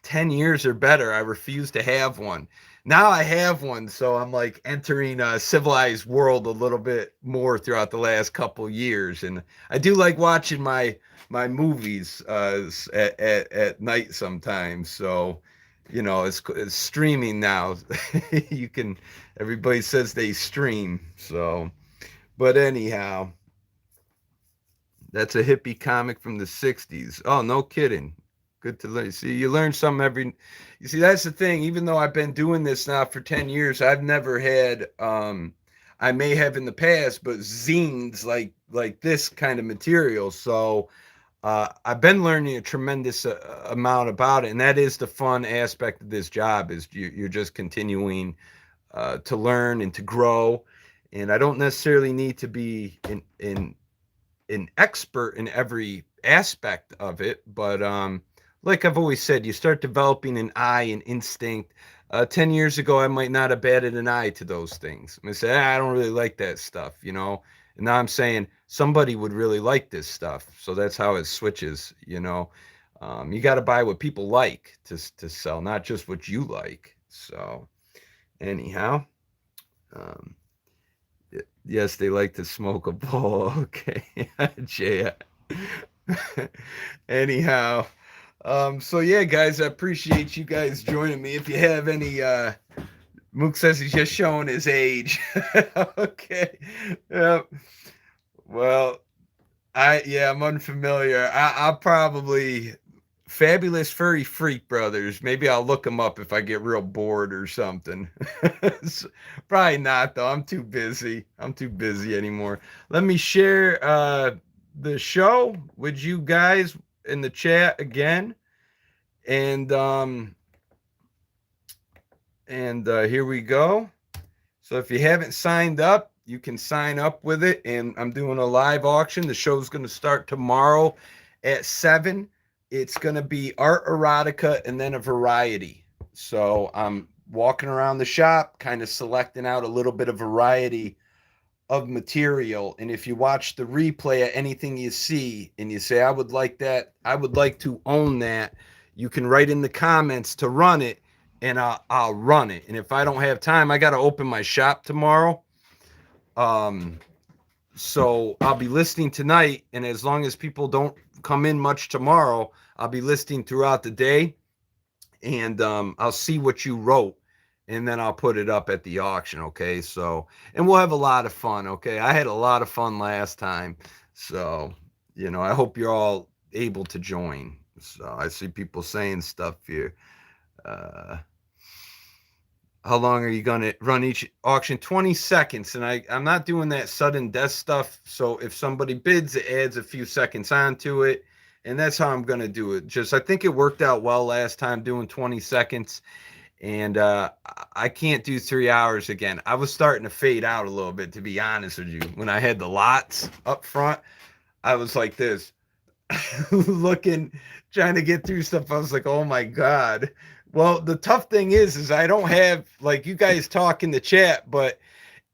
10 years or better. I refused to have one. Now I have one, so I'm like entering a civilized world a little bit more throughout the last couple years, and I do like watching my movies at night sometimes. So, it's streaming now. You can. Everybody says they stream. So, but anyhow, that's a hippie comic from the '60s. Oh, no kidding. Good to learn. See, you learn something every. You see, that's the thing. Even though I've been doing this now for 10 years, I've never had. I may have in the past, but zines like this kind of material. So I've been learning a tremendous amount about it, and that is the fun aspect of this job. Is you're just continuing to learn and to grow. And I don't necessarily need to be in an expert in every aspect of it, but like I've always said, you start developing an eye and instinct. 10 years ago, I might not have batted an eye to those things. I say, I don't really like that stuff. And now I'm saying somebody would really like this stuff. So that's how it switches. You got to buy what people like to sell, not just what you like. So anyhow, um, yes, they like to smoke a bowl. Okay, Jay. Anyhow, so yeah, guys, I appreciate you guys joining me. If you have any, Mook says he's just showing his age. Okay. Yep. Well, I'm unfamiliar. I'll probably Fabulous Furry Freak Brothers. Maybe I'll look them up if I get real bored or something. Probably not though. I'm too busy. I'm too busy anymore. Let me share the show with you guys in the chat again. And here we go. So if you haven't signed up, you can sign up with it. And I'm doing a live auction. The show's going to start tomorrow at 7. It's going to be art erotica and then a variety. So I'm walking around the shop, kind of selecting out a little bit of variety of material. And if you watch the replay of anything you see and you say, I would like that, I would like to own that, you can write in the comments to run it, and I'll run it. And if I don't have time, I got to open my shop tomorrow. So I'll be listing tonight, and as long as people don't come in much tomorrow, I'll be listing throughout the day, and I'll see what you wrote, and then I'll put it up at the auction. Okay, so, and we'll have a lot of fun. Okay, I had a lot of fun last time, so I hope you're all able to join. So I see people saying stuff here. how long are you going to run each auction? 20 seconds. And I'm not doing that sudden death stuff. So if somebody bids, it adds a few seconds onto it. And that's how I'm going to do it. Just, I think it worked out well last time doing 20 seconds. And I can't do 3 hours again. I was starting to fade out a little bit, to be honest with you. When I had the lots up front, I was like this, looking, trying to get through stuff. I was like, oh my God. Well, the tough thing is I don't have, like, you guys talk in the chat, but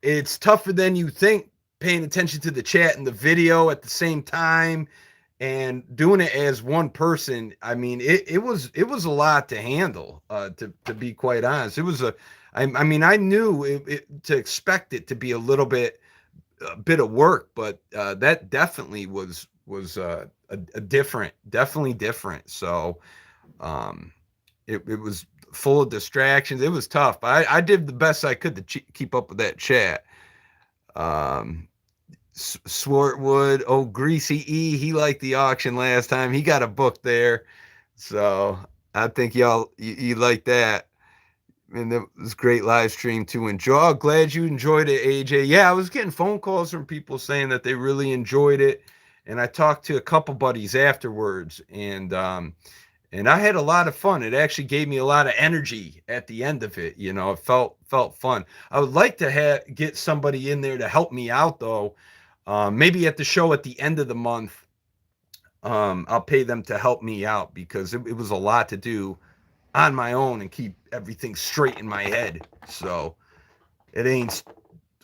it's tougher than you think paying attention to the chat and the video at the same time and doing it as one person. I mean, it was a lot to handle, to be quite honest. It was I mean, I knew to expect it to be a bit of work, but that definitely was a different, definitely different. So it was full of distractions. It was tough. I did the best I could to keep up with that chat. Swartwood, oh, Greasy E, he liked the auction last time. He got a book there. So I think you like that. And it was a great live stream to enjoy. Oh, glad you enjoyed it, AJ. Yeah, I was getting phone calls from people saying that they really enjoyed it. And I talked to a couple buddies afterwards, and I had a lot of fun. It actually gave me a lot of energy at the end of it. You know, it felt fun. I would like to get somebody in there to help me out, though. Maybe at the show at the end of the month, I'll pay them to help me out, because it was a lot to do on my own and keep everything straight in my head. So it ain't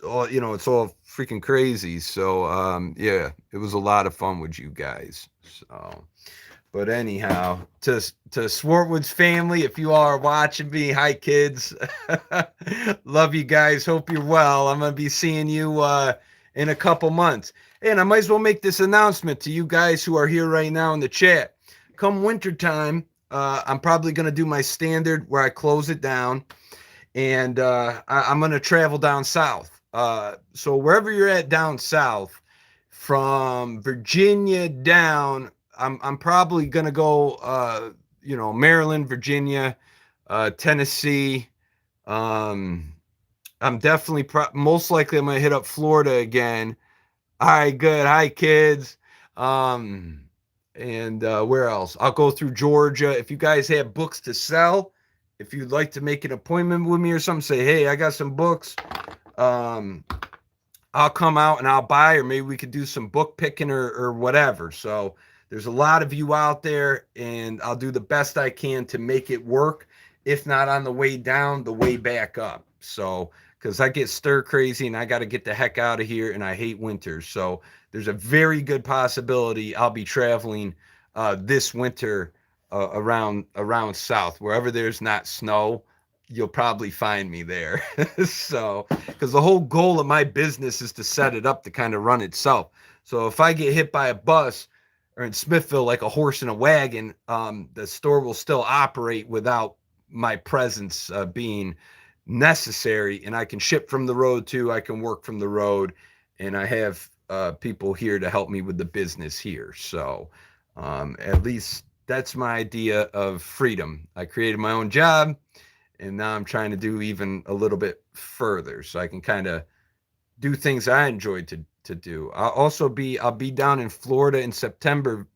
all, it's all freaking crazy. So yeah, it was a lot of fun with you guys. So, but anyhow, to Swartwood's family, if you all are watching me, hi kids. Love you guys. Hope you're well. I'm gonna be seeing you in a couple months. And I might as well make this announcement to you guys who are here right now in the chat. Come wintertime, I'm probably going to do my standard where I close it down, and I'm going to travel down south. So wherever you're at down south, from Virginia down, I'm probably going to go, Maryland, Virginia, Tennessee. I'm definitely most likely I'm going to hit up Florida again. All right, good. Hi, kids. And where else? I'll go through Georgia. If you guys have books to sell, if you'd like to make an appointment with me or something, say, hey, I got some books. I'll come out and I'll buy, or maybe we could do some book picking or whatever. So there's a lot of you out there, and I'll do the best I can to make it work. If not on the way down, the way back up. So, because I get stir crazy and I got to get the heck out of here, and I hate winter. So there's a very good possibility I'll be traveling this winter around south, wherever there's not snow. You'll probably find me there. So, because the whole goal of my business is to set it up to kind of run itself. So if I get hit by a bus, or in Smithville, like a horse in a wagon, the store will still operate without my presence being necessary, and I can ship from the road too. I can work from the road, and I have people here to help me with the business here. So at least that's my idea of freedom. I created my own job, and now I'm trying to do even a little bit further, so I can kind of do things I enjoy to do. I'll be down in Florida in September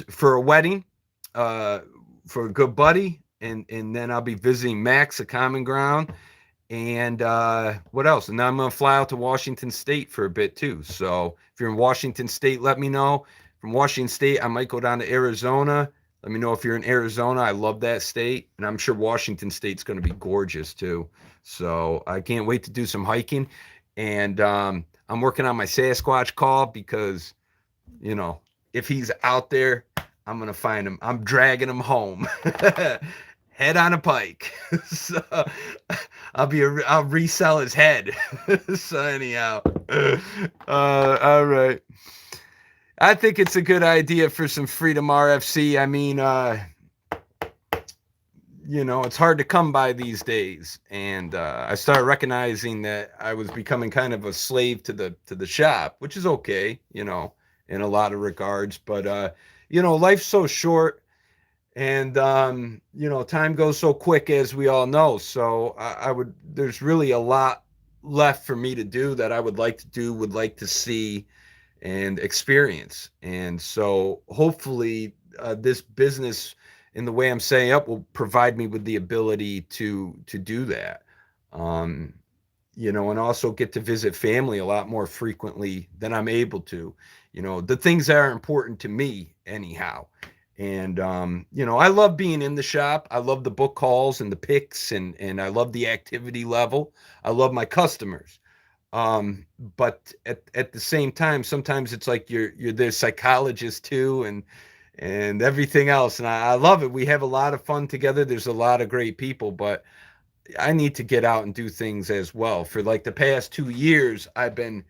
for a wedding for a good buddy, and then I'll be visiting Max at Common Ground, and what else? And then I'm gonna fly out to Washington State for a bit too. So if you're in Washington State, let me know. From Washington State, I might go down to Arizona. Let me know if you're in Arizona. I love that state, and I'm sure Washington State's going to be gorgeous too. So I can't wait to do some hiking. And I'm working on my Sasquatch call, because, if he's out there, I'm going to find him. I'm dragging him home. Head on a pike. So I'll resell his head. So anyhow, all right. I think it's a good idea for some Freedom RFC. I mean, it's hard to come by these days, and I started recognizing that I was becoming kind of a slave to the shop, which is okay, in a lot of regards. But life's so short, And you know, time goes so quick, as we all know. So I would, there's really a lot left for me to do that I would like to do, would like to see and experience. And so hopefully this business, in the way I'm setting up, will provide me with the ability to do that. Um, you know, and also get to visit family a lot more frequently than I'm able to. You know, the things that are important to me, anyhow. And you know, I love being in the shop. I love the book calls and the picks, and I love the activity level. I love my customers. But at the same time, sometimes it's like you're their psychologist too, and everything else. And I love it. We have a lot of fun together. There's a lot of great people, but I need to get out and do things as well. For like the past 2 years, I've been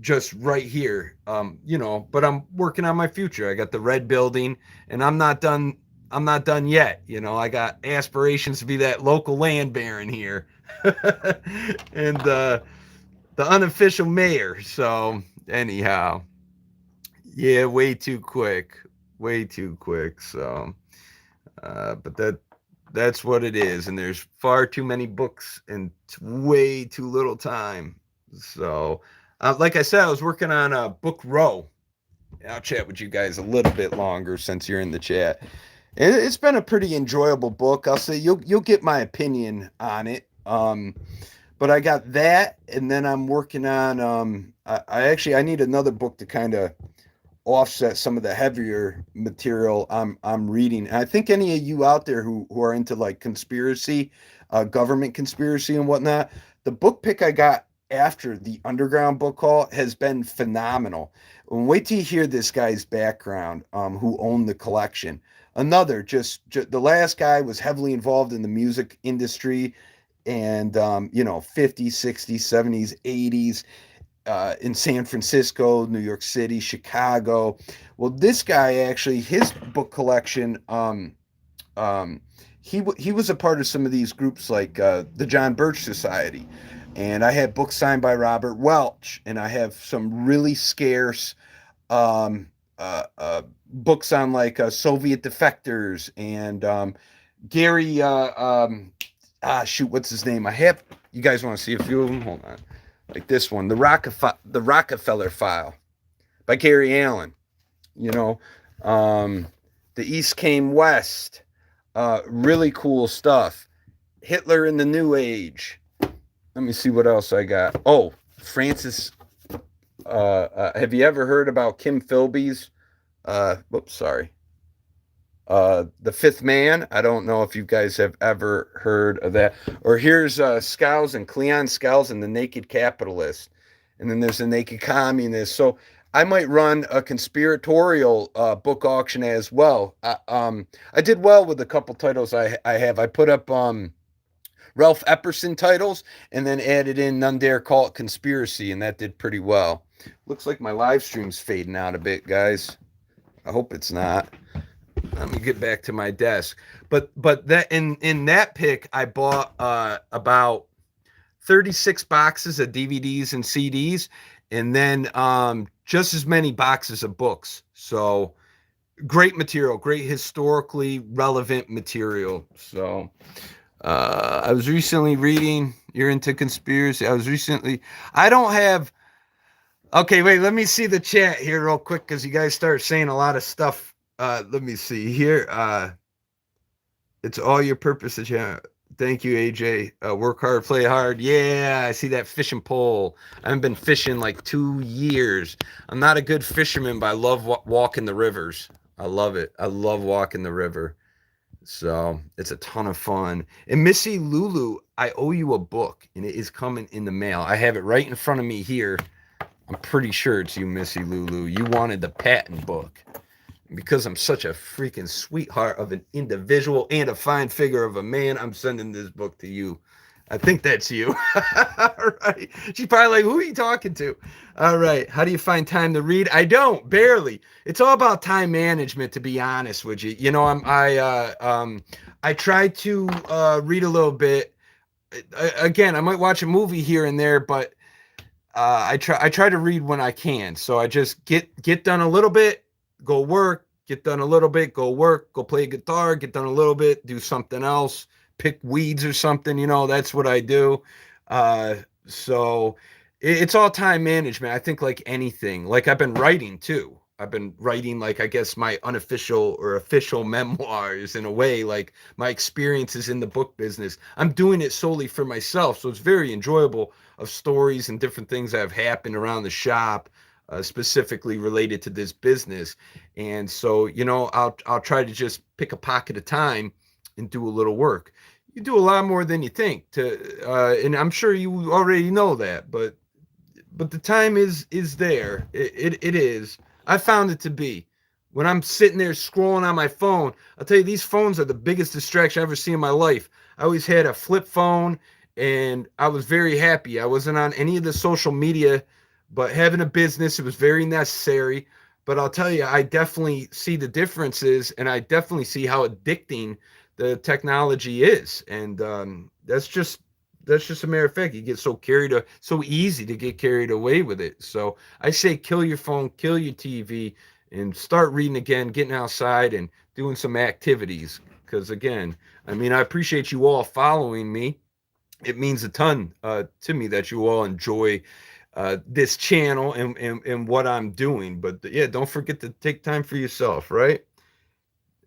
just right here. You know, but I'm working on my future. I got the red building, and I'm not done. I'm not done yet. You know, I got aspirations to be that local land baron here, and the unofficial mayor. So anyhow, yeah, way too quick, way too quick. So, but that's what it is, and there's far too many books and way too little time. So, like I said, I was working on a book row. I'll chat with you guys a little bit longer since you're in the chat. It's been a pretty enjoyable book. I'll say you'll get my opinion on it. But I got that, and then I'm working on. I need another book to kind of offset some of the heavier material I'm reading. And I think any of you out there who are into like conspiracy, government conspiracy and whatnot, the book pick I got after the underground book haul has been phenomenal. And wait till you hear this guy's background, who owned the collection. Another, just the last guy was heavily involved in the music industry, and you know, 50s, 60s, 70s, 80s, in San Francisco, New York City, Chicago. Well, this guy actually, his book collection, um, he was a part of some of these groups like the John Birch Society, and I had books signed by Robert Welch, and I have some really scarce um, books on like Soviet defectors and Gary. Shoot, what's his name? I have. You guys want to see a few of them? Hold on. Like this one, the Rockefeller File by Gary Allen. You know, the East Came West. Really cool stuff. Hitler in the New Age. Let me see what else I got. Oh, Francis. Have you ever heard about Kim Philby's? Whoops, sorry. The Fifth Man. I don't know if you guys have ever heard of that. Or here's Skiles and Cleon Skiles and the Naked Capitalist. And then there's the Naked Communist. So I might run a conspiratorial book auction as well. I did well with a couple titles I have. I put up Ralph Epperson titles and then added in None Dare Call It Conspiracy, and that did pretty well. Looks like my live stream's fading out a bit, guys. I hope it's not. Let me get back to my desk. But that in that pick, I bought about 36 boxes of DVDs and CDs, and then just as many boxes of books. So great material, great historically relevant material. So I was recently reading. You're into conspiracy. I don't have. Okay, wait. Let me see the chat here real quick because you guys start saying a lot of stuff. Let me see here. It's all your purpose. Thank you, AJ. Work hard, play hard. Yeah, I see that fishing pole. I haven't been fishing like 2 years. I'm not a good fisherman, but I love walking the rivers. I love it. I love walking the river. So it's a ton of fun. And Missy Lulu, I owe you a book, and it is coming in the mail. I have it right in front of me here. I'm pretty sure it's you, Missy Lulu. You wanted the patent book. Because I'm such a freaking sweetheart of an individual and a fine figure of a man, I'm sending this book to you. I think that's you. All right. She's probably like, who are you talking to? All right. How do you find time to read? I don't, barely. It's all about time management, to be honest with you. You know, I try to read a little bit. Again, I might watch a movie here and there, but I try to read when I can. So I just get done a little bit, go work, get done a little bit, go work, go play guitar, get done a little bit, do something else, pick weeds or something. That's what I do. Uh, so it's all time management. I think like anything, like I've been writing too. I've been writing, like, I guess my unofficial or official memoirs in a way, like my experiences in the book business. I'm doing it solely for myself. So it's very enjoyable, of stories and different things that have happened around the shop, specifically related to this business. And so, I'll try to just pick a pocket of time and do a little work. You do a lot more than you think and I'm sure you already know that, but the time is there. It is. I found it to be. When I'm sitting there scrolling on my phone, I'll tell you, these phones are the biggest distraction I've ever seen in my life. I always had a flip phone, and I was very happy. I wasn't on any of the social media, but having a business, it was very necessary. But I'll tell you, I definitely see the differences, and I definitely see how addicting the technology is. And that's just a matter of fact. You get so easy to get carried away with it. So I say, kill your phone, kill your TV, and start reading again, getting outside and doing some activities. Because again, I mean, I appreciate you all following me. It means a ton to me that you all enjoy this channel and what I'm doing. But yeah, don't forget to take time for yourself, right?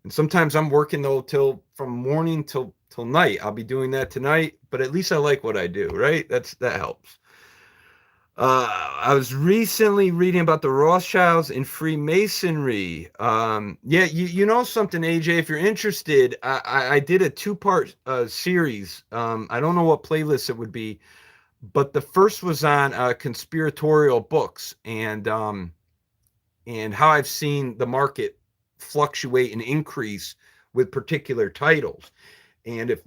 And sometimes I'm working though till from morning till night. I'll be doing that tonight, but at least I like what I do, right? That helps. I was recently reading about the Rothschilds and Freemasonry. Yeah, you know something, AJ. If you're interested, I did a two-part series. I don't know what playlist it would be, but the first was on conspiratorial books and how I've seen the market fluctuate and increase with particular titles. And if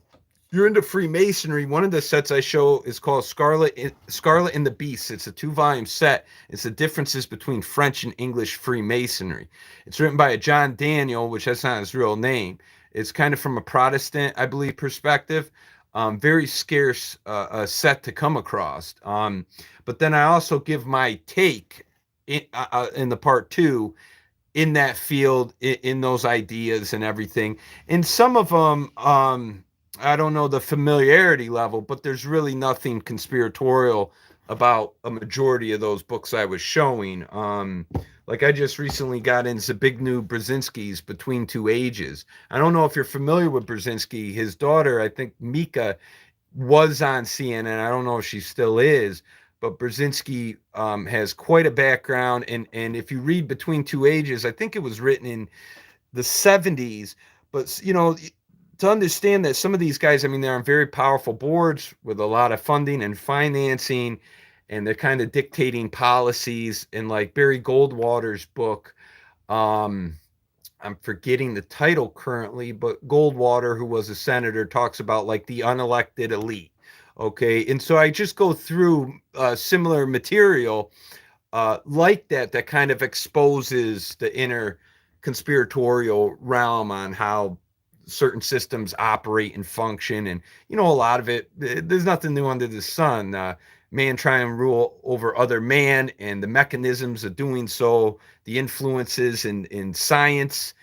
you're into Freemasonry, one of the sets I show is called Scarlet and the Beast. It's a 2-volume set. It's the differences between French and English Freemasonry. It's written by a John Daniel, which that's not his real name. It's kind of from a Protestant, I believe, perspective. Very scarce set to come across. But then I also give my take in the part two in that field, in those ideas and everything. And some of them, I don't know the familiarity level, but there's really nothing conspiratorial about a majority of those books I was showing. Like I just recently got into Zbigniew Brzezinski's Between Two Ages. I don't know if you're familiar with Brzezinski. His daughter, I think Mika, was on CNN. I don't know if she still is, but Brzezinski has quite a background. And if you read Between Two Ages, I think it was written in the 70s. But, to understand that some of these guys, I mean, they're on very powerful boards with a lot of funding and financing, and they're kind of dictating policies. And like Barry Goldwater's book, um, I'm forgetting the title currently, but Goldwater, who was a senator, talks about like the unelected elite. Okay. And so I just go through similar material like that kind of exposes the inner conspiratorial realm on how certain systems operate and function. And, a lot of it, there's nothing new under the sun. Man trying to rule over other man and the mechanisms of doing so, the influences in science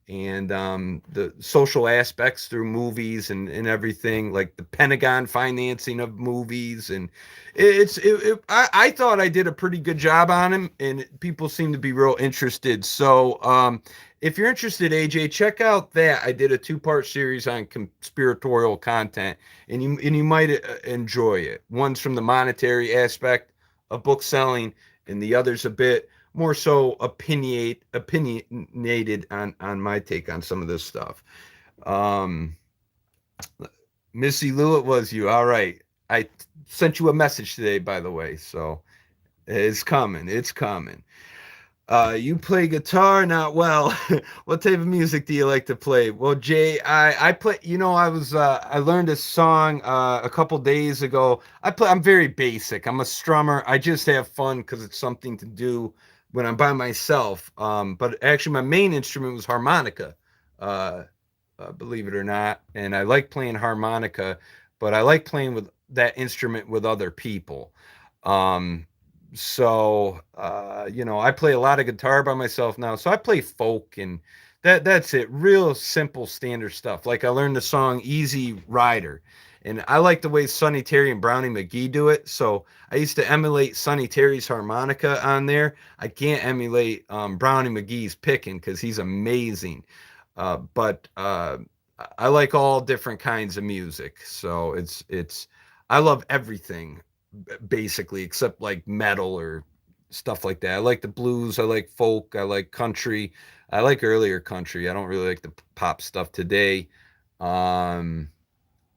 and the social aspects through movies and everything, like the Pentagon financing of movies. And I thought I did a pretty good job on him, and people seem to be real interested. So if you're interested, AJ, check out that. I did a 2-part series on conspiratorial content, and you might enjoy it. One's from the monetary aspect of book selling, and the other's a bit more so opinionated on my take on some of this stuff. Um, Missy Lou, it was you. All right. I sent you a message today, by the way. So it's coming. It's coming. You play guitar? Not well. What type of music do you like to play? Well, Jay, I play. I learned a song a couple days ago. I'm very basic. I'm a strummer. I just have fun because it's something to do when I'm by myself. But actually, my main instrument was harmonica. Uh, Believe it or not, and I like playing harmonica, but I like playing with that instrument with other people. Um, so I play a lot of guitar by myself now. So I play folk and That's it. Real simple standard stuff. Like I learned the song Easy Rider. And I like the way Sonny Terry and Brownie McGee do it. So I used to emulate Sonny Terry's harmonica on there. I can't emulate Brownie McGee's picking because he's amazing. But I like all different kinds of music. So it's I love everything basically except like metal or stuff like that. I like the blues, I like folk, I like country. I like earlier country. I don't really like the pop stuff today. Um,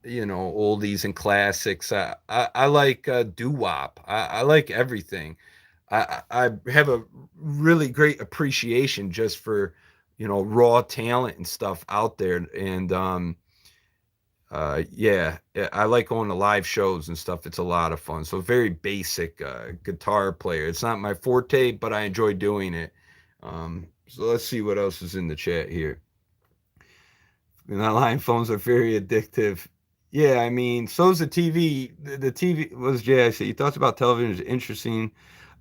oldies and classics. I like doo wop. I like everything. I have a really great appreciation just for raw talent and stuff out there. And yeah, I like going to live shows and stuff. It's a lot of fun. So very basic guitar player. It's not my forte, but I enjoy doing it. So let's see what else is in the chat here. And line phones are very addictive. Yeah, I mean, so's the TV. The TV was Jay. I said you thoughts about television is interesting.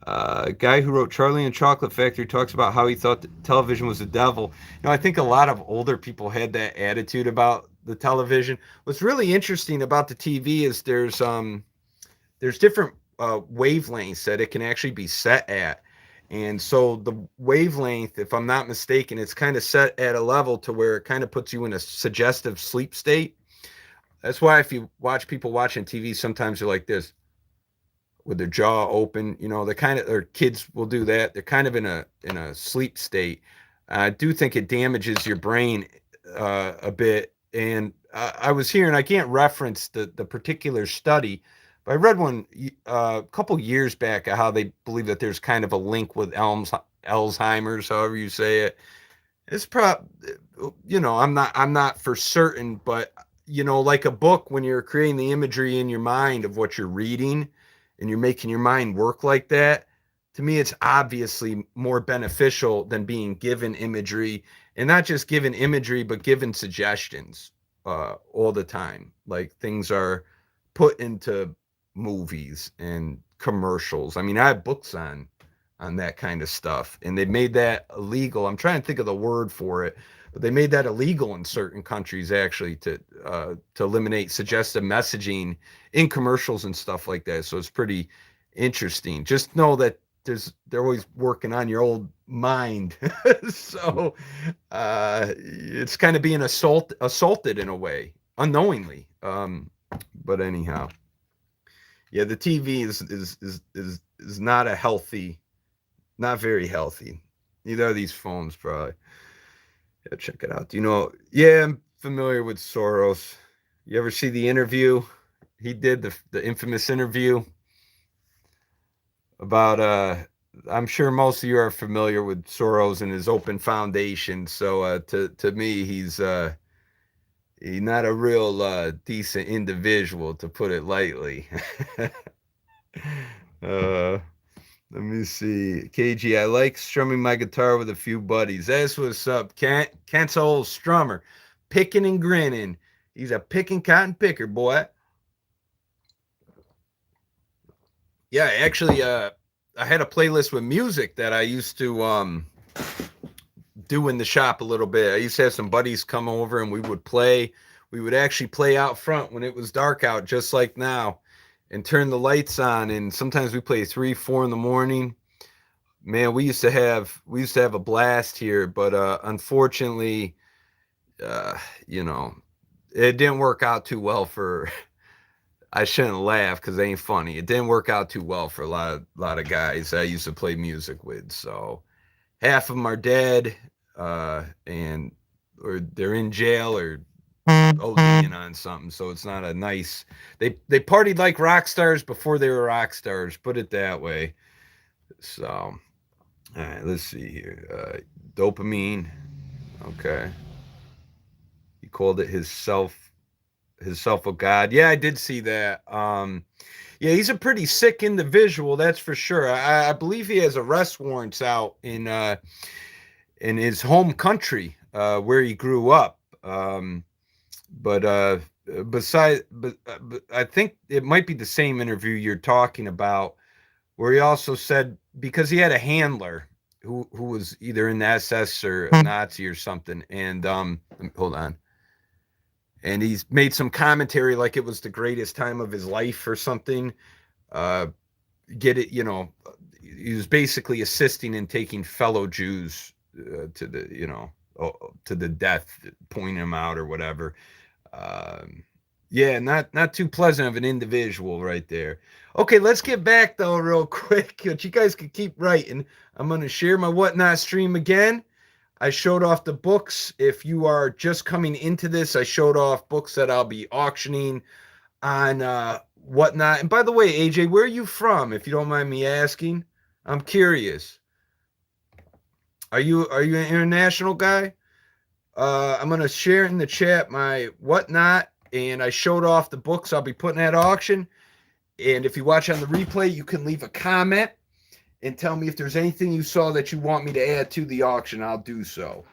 A guy who wrote Charlie and Chocolate Factory talks about how he thought television was the devil. I think a lot of older people had that attitude about the television. What's really interesting about the TV is there's different wavelengths that it can actually be set at. And so the wavelength, if I'm not mistaken, it's kind of set at a level to where it kind of puts you in a suggestive sleep state. That's why if you watch people watching TV, sometimes they're like this with their jaw open. They're kind of, or kids will do that. They're kind of in a sleep state. I do think it damages your brain a bit. And I was hearing, I can't reference the particular study, but I read one a couple years back how they believe that there's kind of a link with Alzheimer's, however you say it. It's I'm not for certain, but like a book, when you're creating the imagery in your mind of what you're reading and you're making your mind work like that, to me, it's obviously more beneficial than being given imagery, and not just given imagery, but given suggestions all the time. Like things are put into movies and commercials. I mean, I have books on that kind of stuff, and they made that illegal. I'm trying to think of the word for it, but they made that illegal in certain countries actually to eliminate suggestive messaging in commercials and stuff like that. So it's pretty interesting. Just know that they're always working on your old mind. So it's kind of being assaulted in a way unknowingly. But anyhow, yeah, the TV is not a healthy, not very healthy. Neither are these phones, probably. Yeah, check it out. Do you know? Yeah, I'm familiar with Soros. You ever see the interview he did, the infamous interview about I'm sure most of you are familiar with Soros and his open foundation. So to me, he's not a real decent individual, to put it lightly. uh Let me see. KG, I like strumming my guitar with a few buddies. That's what's up. Kent's a old strummer. Picking and grinning. He's a picking cotton picker, boy. Yeah, actually, I had a playlist with music that I used to do in the shop a little bit. I used to have some buddies come over and we would play. We would actually play out front when it was dark out, just like now, and turn the lights on. And sometimes we play 3, 4 in the morning. Man, we used to have a blast here, but unfortunately, uh, you know, it didn't work out too well for. I shouldn't laugh because it ain't funny. It didn't work out too well for a lot of guys I used to play music with. So half of them are dead, and or they're in jail or ODing on something. So it's not a nice. They partied like rock stars before they were rock stars. Put it that way. So, all right, let's see here. Dopamine. Okay. He called it his self of God. Yeah, I did see that. Yeah, he's a pretty sick individual, that's for sure. I believe he has arrest warrants out in his home country where he grew up. But I think it might be the same interview you're talking about, where he also said because he had a handler. who was either in the SS or a Nazi or something. And hold on. And he's made some commentary like it was the greatest time of his life or something. Get it, you know, he was basically assisting in taking fellow Jews to the, you know, to the death, pointing them out or whatever. Yeah, not too pleasant of an individual right there. Okay, let's get back though real quick. But you guys can keep writing. I'm gonna share my Whatnot stream again. I showed off the books. If you are just coming into this, I showed off books that I'll be auctioning on Whatnot. And by the way, AJ, where are you from? If you don't mind me asking, I'm curious. Are you an international guy? I'm gonna share in the chat my Whatnot, and I showed off the books I'll be putting at auction. And if you watch on the replay, you can leave a comment and tell me if there's anything you saw that you want me to add to the auction. I'll do so.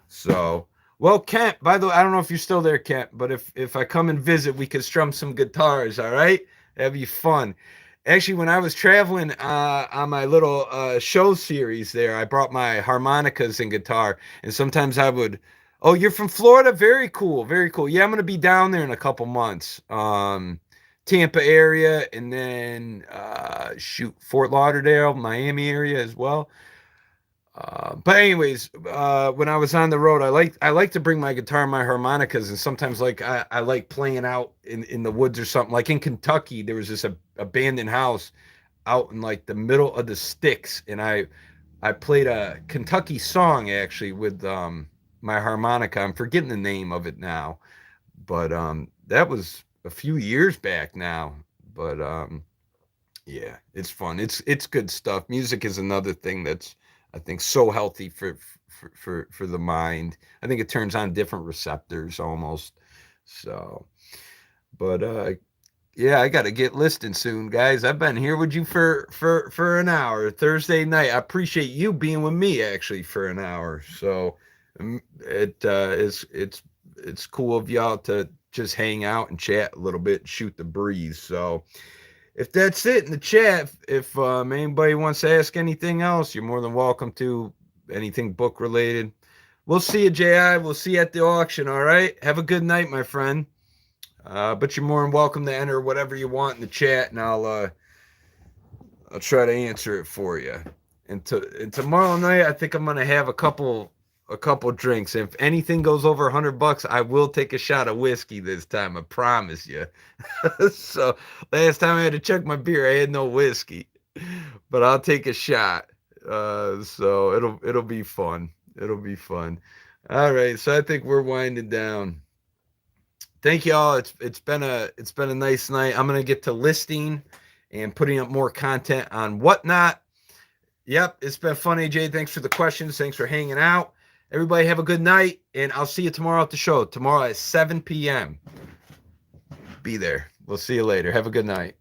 So, well, Kent, by the way, I don't know if you're still there, Kent, but if I come and visit, we could strum some guitars, all right? That'd be fun. Actually, when I was traveling on my little show series there, I brought my harmonicas and guitar, and sometimes I would, oh, you're from Florida? Very cool, very cool. Yeah, I'm going to be down there in a couple months. Tampa area, and then Fort Lauderdale, Miami area as well. But anyways, when I was on the road, I like to bring my guitar and my harmonicas, and sometimes like I like playing out in the woods or something. Like in Kentucky, there was this abandoned house out in like the middle of the sticks, and I played a Kentucky song actually with my harmonica. I'm forgetting the name of it now, but that was a few years back now. But yeah, it's fun. It's good stuff. Music is another thing that's, I think, so healthy for the mind. I think it turns on different receptors almost. So, but yeah, I got to get listing soon, guys. I've been here with you for an hour Thursday night. I appreciate you being with me actually for an hour. So it's cool of y'all to just hang out and chat a little bit and shoot the breeze. So if that's it in the chat, if anybody wants to ask anything else, you're more than welcome to. Anything book related. We'll see you, J.I. We'll see you at the auction, all right? Have a good night, my friend. But you're more than welcome to enter whatever you want in the chat, and I'll try to answer it for you. And tomorrow night, I think I'm going to have a couple drinks. If anything goes over $100, I will take a shot of whiskey this time. I promise you. So last time I had to check my beer, I had no whiskey, but I'll take a shot. So it'll be fun. It'll be fun. All right. So I think we're winding down. Thank y'all. It's been a nice night. I'm gonna get to listing and putting up more content on Whatnot. Yep, it's been fun, AJ. Thanks for the questions. Thanks for hanging out. Everybody have a good night, and I'll see you tomorrow at the show. Tomorrow at 7 p.m. Be there. We'll see you later. Have a good night.